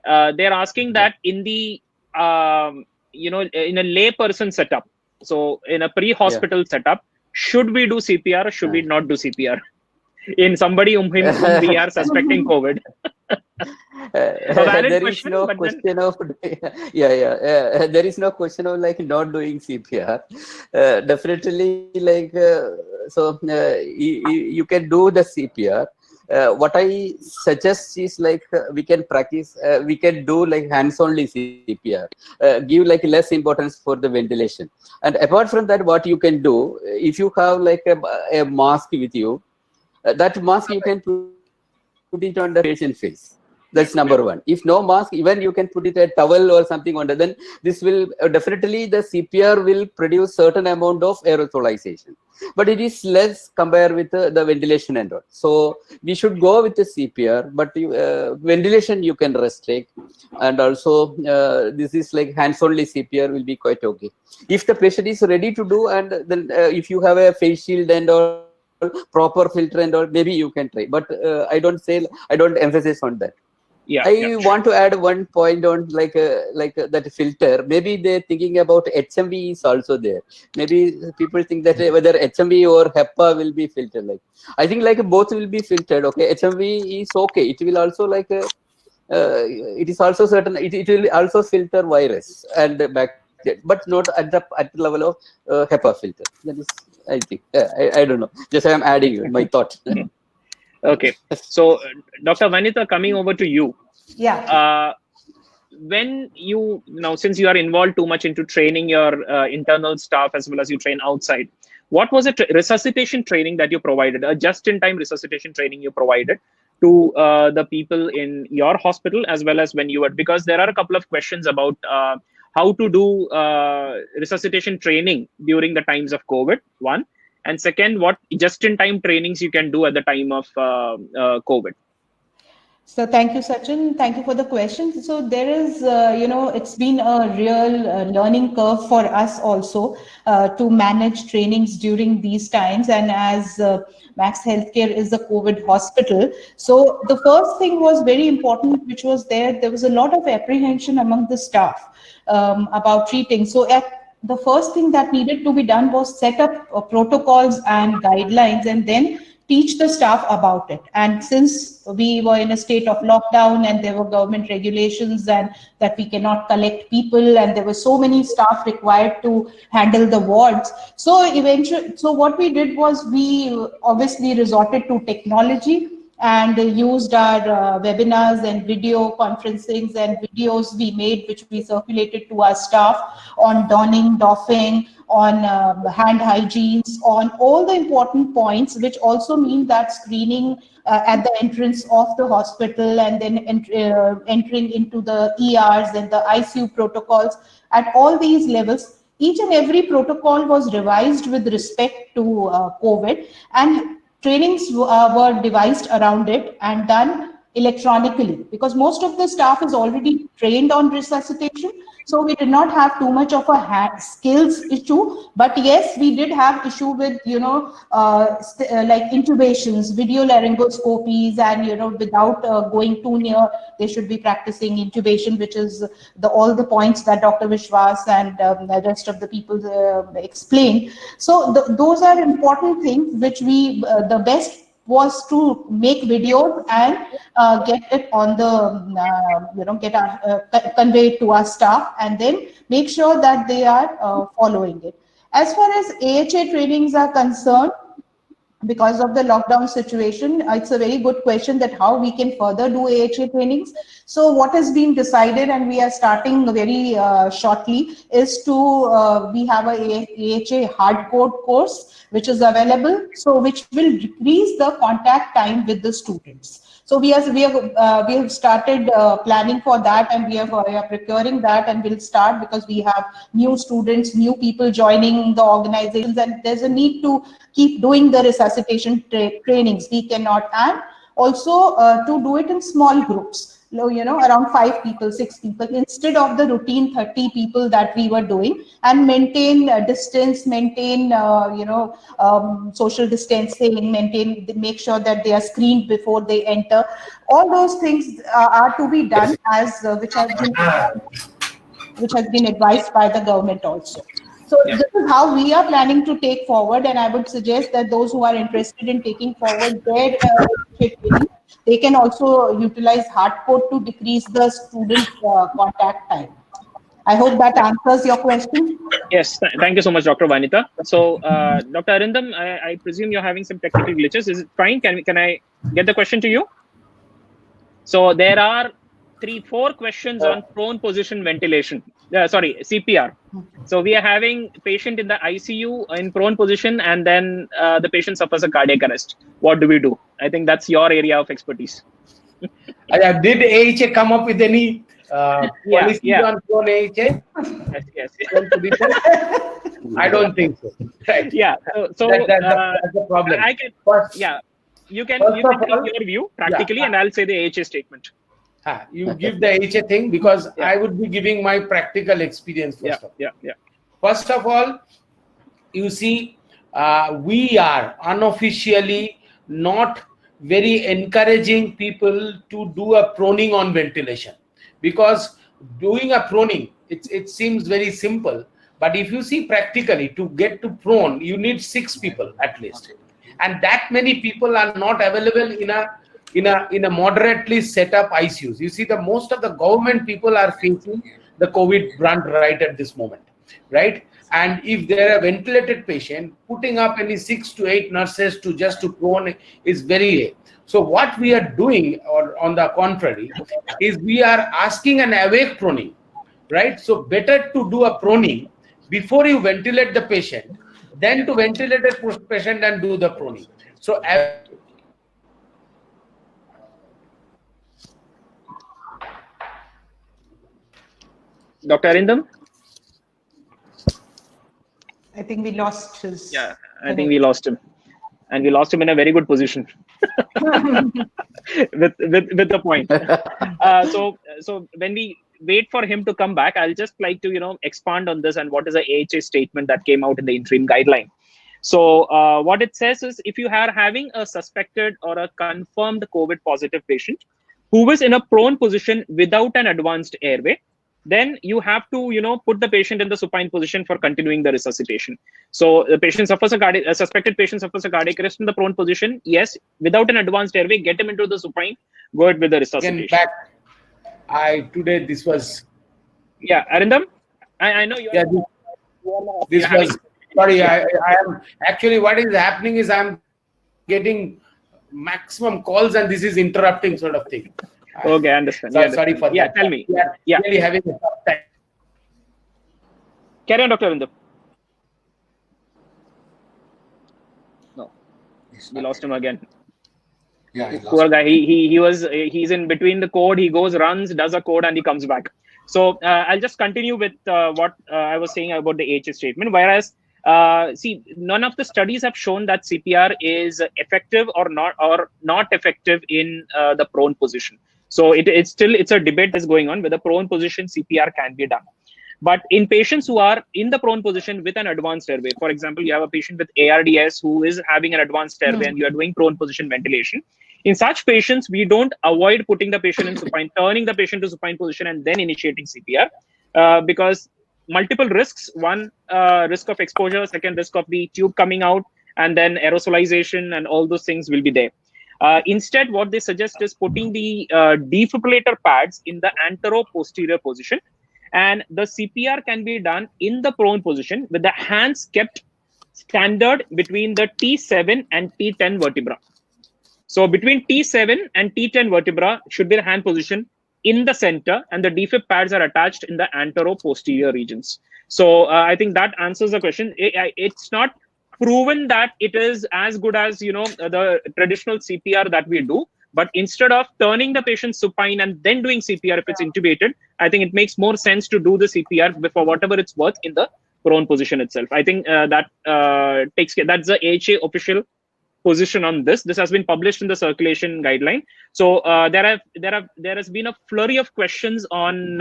They're asking that in the in a layperson setup, so in a pre-hospital setup, should we do CPR or should we not do CPR in somebody whom we are suspecting COVID? There is no question of there is no question of like not doing CPR. Definitely like so you can do the CPR. What I suggest is like we can practice, we can do like hands only CPR, give like less importance for the ventilation. And apart from that, what you can do, if you have like a mask with you, that mask you can put it on the patient face. That's number one. If no mask, even you can put it a towel or something under, then this will definitely the CPR will produce certain amount of aerosolization, but it is less compared with the ventilation and all. So we should go with the CPR, but ventilation you can restrict, and also this is like hands only CPR will be quite okay. If the patient is ready to do, and then if you have a face shield and all, proper filter and all, maybe you can try, but I don't emphasize on that. I want to add one point on like that filter. Maybe they're thinking about HMV is also there. Maybe people think that whether HMV or HEPA will be filtered. Like I think like both will be filtered. Okay, HMV is okay. It will also like it is also certain. It will also filter virus and bacteria, but not at the level of HEPA filter. That is, I think. I don't know. Just I am adding my thought. Okay, so Dr. Vanitha, coming over to you. Yeah. When you since you are involved too much into training your internal staff as well as you train outside, what was it resuscitation training that you provided, a just-in-time resuscitation training you provided to the people in your hospital as well as when you were, because there are a couple of questions about how to do resuscitation training during the times of COVID, one, and second, what just-in-time trainings you can do at the time of COVID. So thank you, Sachin. Thank you for the question. So there is, it's been a real learning curve for us also to manage trainings during these times. And as Max Healthcare is a COVID hospital, so the first thing was very important, which was there was a lot of apprehension among the staff about treating. So the first thing that needed to be done was set up protocols and guidelines, and then teach the staff about it. And since we were in a state of lockdown and there were government regulations and that we cannot collect people, and there were so many staff required to handle the wards, so what we did was we obviously resorted to technology and used our webinars and video conferencings and videos we made, which we circulated to our staff on donning, doffing, on hand hygienes, on all the important points, which also mean that screening at the entrance of the hospital, and then entering into the ERs and the ICU protocols at all these levels. Each and every protocol was revised with respect to COVID, and trainings were devised around it and done electronically, because most of the staff is already trained on resuscitation. So we did not have too much of a skills issue, but yes, we did have issue with, like intubations, video laryngoscopies, and, without going too near, they should be practicing intubation, which is all the points that Dr. Vishwas and the rest of the people explained. So those are important things which we, the best was to make videos and get it on the, convey it to our staff, and then make sure that they are following it. As far as AHA trainings are concerned, because of the lockdown situation, it's a very good question that how we can further do AHA trainings. So what has been decided, and we are starting very shortly, is to we have a AHA hardcode course which is available, so which will decrease the contact time with the students. So we have started planning for that, and we are procuring that, and we'll start because we have new students, new people joining the organizations, and there's a need to keep doing the resuscitation trainings. We cannot, and also to do it in small groups, around 5 people, 6 people, instead of the routine 30 people that we were doing, and maintain distance, maintain, social distancing, make sure that they are screened before they enter. All those things are to be done, as which has been advised by the government also. So this is how we are planning to take forward, and I would suggest that those who are interested in taking forward their training, they can also utilize hardcode to decrease the student contact time. I hope that answers your question. Yes, thank you so much, Dr. Vanitha. So, Dr. Arindam, I presume you're having some technical glitches. Is it fine? Can I get the question to you? So there are 3-4 questions on prone position ventilation. Sorry, CPR. So we are having patient in the ICU in prone position, and then the patient suffers a cardiac arrest. What do we do? I think that's your area of expertise. Did AHA come up with any policy on prone AHA? Yes. I don't think so. Right. Yeah. So that's the problem. I can. You can give your view practically, and I'll say the AHA statement. You give the AHA thing, because I would be giving my practical experience first. First of all, you see, we are unofficially not very encouraging people to do a proning on ventilation, because doing a proning, it seems very simple, but if you see practically, to get to prone, you need 6 people at least, and that many people are not available in a moderately set up ICUs. You see, the most of the government people are facing the COVID brunt right at this moment, right? And if they're a ventilated patient, putting up any 6 to 8 nurses to prone is very. So what we are doing, or on the contrary, is we are asking an awake proning, right? So better to do a proning before you ventilate the patient, then to ventilated patient and do the proning. So Dr. Arindam? I think we lost his. Yeah, I think we lost him. And we lost him in a very good position with the point. So when we wait for him to come back, I'll just like to expand on this and what is the AHA statement that came out in the interim guideline. So what it says is, if you are having a suspected or a confirmed COVID positive patient who is in a prone position without an advanced airway, then you have to put the patient in the supine position for continuing the resuscitation. So the patient suffers a suspected patient suffers a cardiac arrest in the prone position. Yes, without an advanced airway, get him into the supine, go ahead with the resuscitation. Back. Today this was. Yeah, Arindam, I know you. Yeah, this was. Sorry, I am actually, what is happening is I'm getting maximum calls and this is interrupting sort of thing. Okay, I understand. Sorry for that. Yeah, tell me. Yeah, really having a tough time. Carry on, Dr. Arindam. No, we lost him again. Yeah, poor guy. He's in between the code. He goes, runs, does a code, and he comes back. So I'll just continue with what I was saying about the AHA statement. Whereas, see, none of the studies have shown that CPR is effective or not effective in the prone position. So it's a debate that's going on whether prone position CPR can be done. But in patients who are in the prone position with an advanced airway, for example, you have a patient with ARDS who is having an advanced airway and you are doing prone position ventilation. In such patients, we don't avoid putting the patient in supine, turning the patient to supine position and then initiating CPR because multiple risks. One, risk of exposure, second, risk of the tube coming out, and then aerosolization and all those things will be there. Instead, what they suggest is putting the defibrillator pads in the antero-posterior position, and the CPR can be done in the prone position with the hands kept standard between the T7 and T10 vertebra. So between T7 and T10 vertebra should be the hand position in the center, and the defib pads are attached in the antero-posterior regions. So I think that answers the question. It's not proven that it is as good as the traditional CPR that we do, but instead of turning the patient supine and then doing CPR if it's intubated, I think it makes more sense to do the CPR before whatever it's worth in the prone position itself. I think that takes care. That's the AHA official position on this. This has been published in the circulation guideline. So there has been a flurry of questions on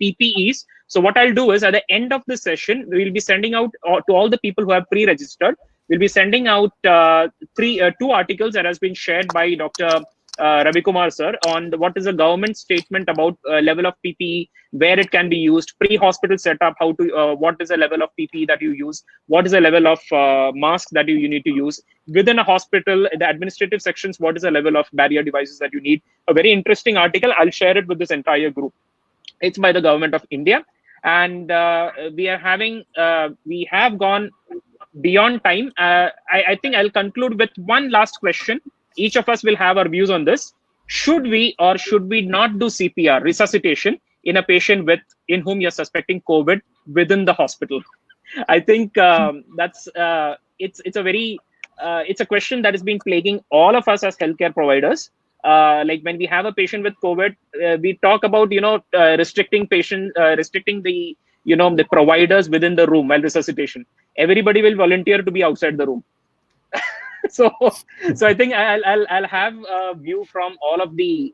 PPEs. So what I'll do is at the end of the session, we will be sending out to all the people who have pre-registered. We'll be sending out two articles that has been shared by Dr. Ravi Kumar sir on what is the government statement about level of PPE, where it can be used, pre-hospital setup, how to what is the level of PPE that you use, what is the level of mask that you need to use within a hospital, the administrative sections, what is the level of barrier devices that you need. A very interesting article. I'll share it with this entire group. It's by the government of India, and we have gone beyond time. I think I'll conclude with one last question. Each of us will have our views on this. Should we or should we not do CPR, resuscitation, in a patient in whom you're suspecting COVID within the hospital? I think that's it's a question that has been plaguing all of us as healthcare providers. Like when we have a patient with COVID, we talk about restricting the the providers within the room while resuscitation. Everybody will volunteer to be outside the room. So I think I'll have a view from all of the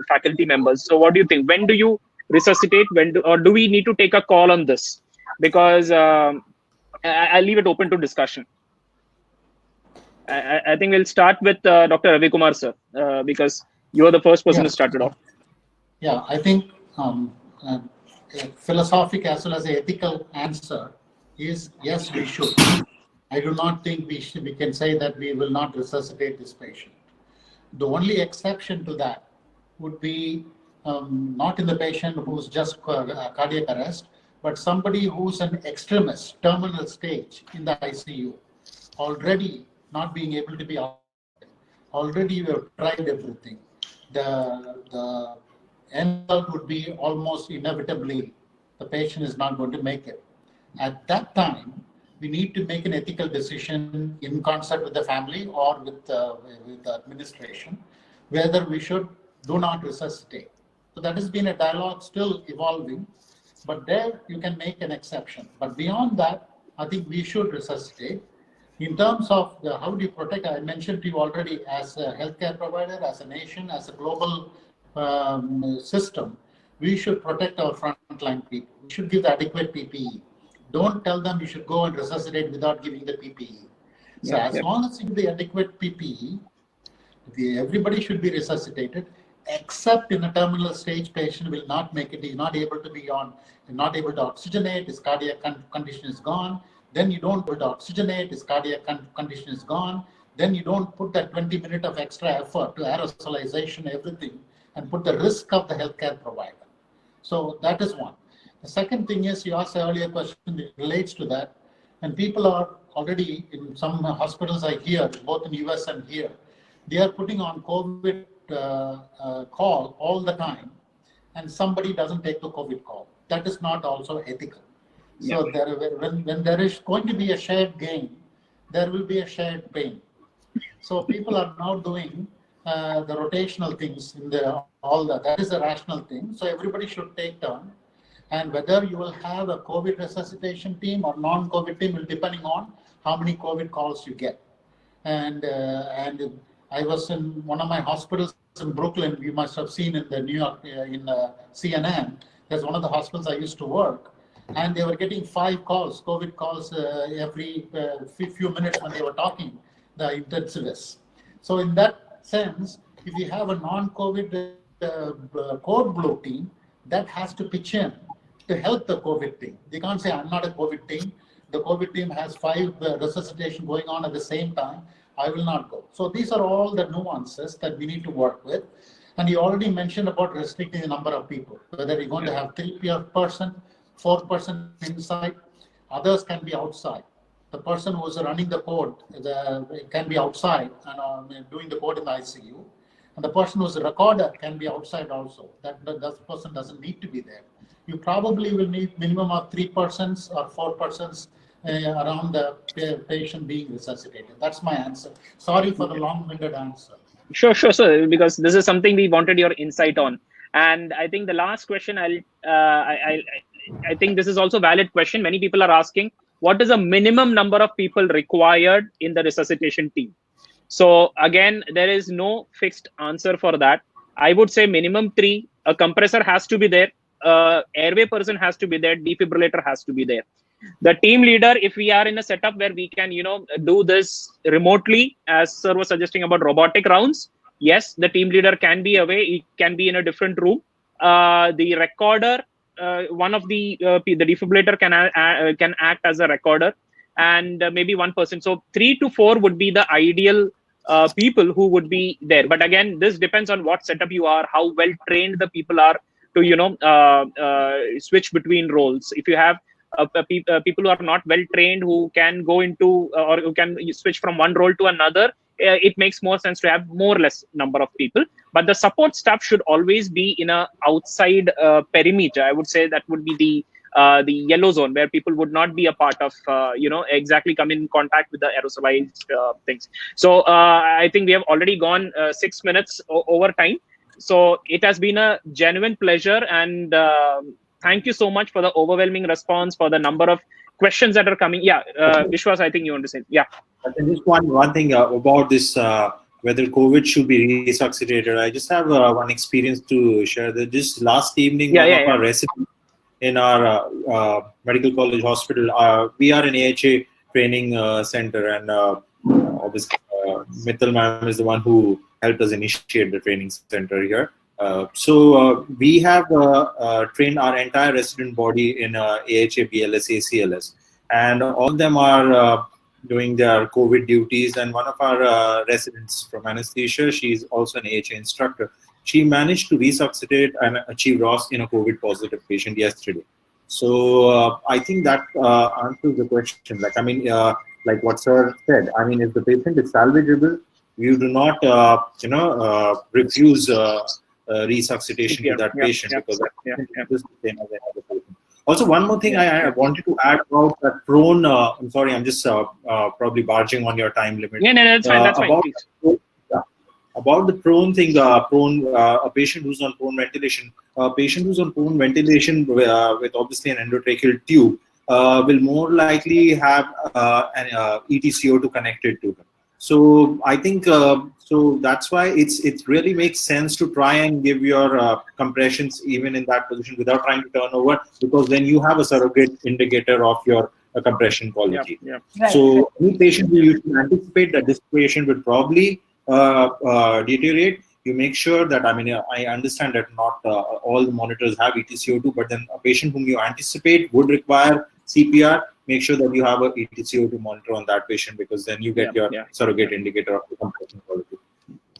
faculty members. So what do you think? When do you resuscitate? Or do we need to take a call on this? Because I'll leave it open to discussion. I think we'll start with Dr. Ravi Kumar sir, because you are the first person who started off. Yeah, I think a philosophic as well as an ethical answer is yes, we should. I do not think we can say that we will not resuscitate this patient. The only exception to that would be not in the patient who's just cardiac arrest, but somebody who's an extremist, terminal stage in the ICU, already not being able to be out. Already we have tried everything. The end result would be almost inevitably the patient is not going to make it. At that time, we need to make an ethical decision in concert with the family or with the administration, whether we should do not resuscitate. So that has been a dialogue still evolving, but there you can make an exception. But beyond that, I think we should resuscitate. In terms of how do you protect, I mentioned to you already, as a healthcare provider, as a nation, as a global system, we should protect our frontline people. We should give the adequate PPE. Don't tell them you should go and resuscitate without giving the PPE. So as long as you give the adequate PPE, everybody should be resuscitated, except in a terminal stage patient will not make it. He's not able to be on, not able to oxygenate, his cardiac condition is gone. Then you don't put oxygenate, his cardiac condition is gone. Then you don't put that 20 minutes of extra effort to aerosolization, everything, and put the risk of the healthcare provider. So that is one. The second thing is, you asked the earlier question that relates to that, and people are already in some hospitals I hear, both in US and here, they are putting on COVID call all the time, and somebody doesn't take the COVID call. That is not also ethical. So when there is going to be a shared gain, there will be a shared pain. So people are now doing the rotational things in that is a rational thing. So everybody should take turn. And whether you will have a COVID resuscitation team or non-COVID team will depending on how many COVID calls you get. And I was in one of my hospitals in Brooklyn. You must have seen in the New York, in CNN. There's one of the hospitals I used to work. And they were getting 5 calls, COVID calls every few minutes when they were talking, the intensivists. So in that sense, if you have a non-COVID code blue team, that has to pitch in to help the COVID team. They can't say, I'm not a COVID team. The COVID team has 5 resuscitation going on at the same time. I will not go. So these are all the nuances that we need to work with. And you already mentioned about restricting the number of people, whether you're going to have 3 person, 4% inside, others can be outside. The person who's running the code can be outside and doing the code in the ICU. And the person who's a recorder can be outside also. That person doesn't need to be there. You probably will need minimum of 3 persons or 4 persons around the patient being resuscitated. That's my answer. Sorry for the long-winded answer. Sure, sir, because this is something we wanted your insight on. And I think the last question, I think this is also a valid question. Many people are asking, what is the minimum number of people required in the resuscitation team? So again, there is no fixed answer for that. I would say minimum 3. A compressor has to be there. Airway person has to be there. Defibrillator has to be there. The team leader, if we are in a setup where we can, do this remotely, as sir was suggesting about robotic rounds, yes, the team leader can be away. He can be in a different room. The recorder, one of the defibrillator can act as a recorder, and maybe 1 person. So 3 to 4 would be the ideal people who would be there. But again, this depends on what setup you are, how well trained the people are to switch between roles. If you have people who are not well trained, who can go into or who can switch from one role to another, it makes more sense to have more or less number of people. But the support staff should always be in a outside perimeter. I would say that would be the yellow zone, where people would not be a part of exactly come in contact with the aerosolized things. So I think we have already gone 6 minutes over time. So it has been a genuine pleasure, and thank you so much for the overwhelming response, for the number of questions that are coming. Vishwas, I think you want to say. Just one thing about this, whether COVID should be resuscitated. I just have one experience to share. That just last evening, one of our residents in our medical college hospital, we are an AHA training center, and obviously Mittal ma'am is the one who helped us initiate the training center here. So we have trained our entire resident body in AHA, BLS, ACLS, and all of them are doing their COVID duties. And one of our residents from anesthesia, she's also an AHA instructor. She managed to resuscitate and achieve ROS in a COVID positive patient yesterday. So I think that answers the question. Like what sir said, if the patient is salvageable, you do not, refuse resuscitation to that patient, because that's the same as another patient. Also, one more thing I wanted to add about that prone. I'm sorry, I'm just probably barging on your time limit. Yeah, no, that's fine. That's fine. Please. About the prone thing, a patient who's on prone ventilation, with obviously an endotracheal tube will more likely have an ETCO2 connected to them. So I think so that's why it really makes sense to try and give your compressions even in that position without trying to turn over, because then you have a surrogate indicator of your compression quality. Yeah. Right. So any patient who you should anticipate that this patient will probably deteriorate, you make sure that, I mean, I understand that not all the monitors have ETCO2, but then a patient whom you anticipate would require CPR, make sure that you have a ETCO2 monitor on that patient, because then you get your surrogate indicator of the compression quality.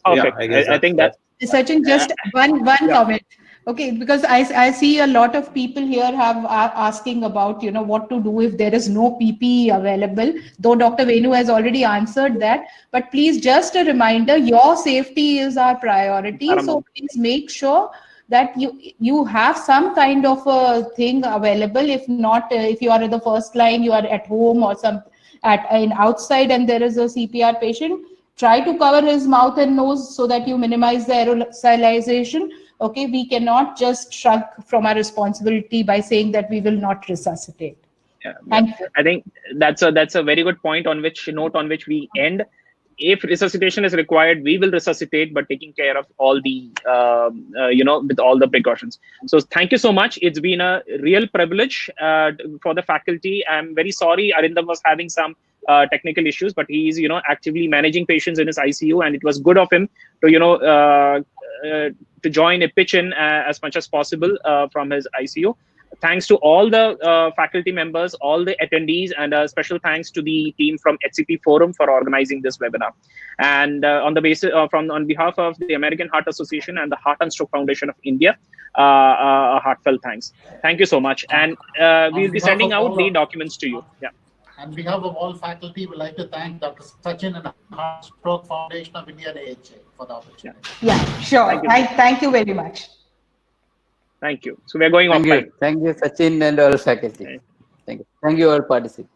Perfect. I think that. Sachin, just one comment. Okay, because I see a lot of people here are asking about, you know, what to do if there is no PPE available, though Dr. Venu has already answered that. But please, just a reminder, your safety is our priority. So please make sure that you have some kind of a thing available. If not, if you are in the first line, you are at home or outside and there is a CPR patient, try to cover his mouth and nose so that you minimize the aerosolization. Okay, we cannot just shrug from our responsibility by saying that we will not resuscitate. Thank you. I think that's a very good point on which we end. If resuscitation is required, we will resuscitate, but taking care of all the, with all the precautions. So thank you so much. It's been a real privilege for the faculty. I'm very sorry Arindam was having some technical issues, but he's, actively managing patients in his ICU, and it was good of him to, to join a pitch in as much as possible from his ICU. Thanks to all the faculty members, all the attendees, and a special thanks to the team from HCP Forum for organizing this webinar. And on behalf of the American Heart Association and the Heart and Stroke Foundation of India, a heartfelt thanks. Thank you so much. And we'll be sending out the documents to you. Yeah. On behalf of all faculty, we'd like to thank Dr. Sachin and the Heart Stroke Foundation of India and AHA for the opportunity. Yeah, sure. Thank you very much. Thank you. So we're going offline. Thank you, Sachin and all faculty. Thank you. Thank you all participants.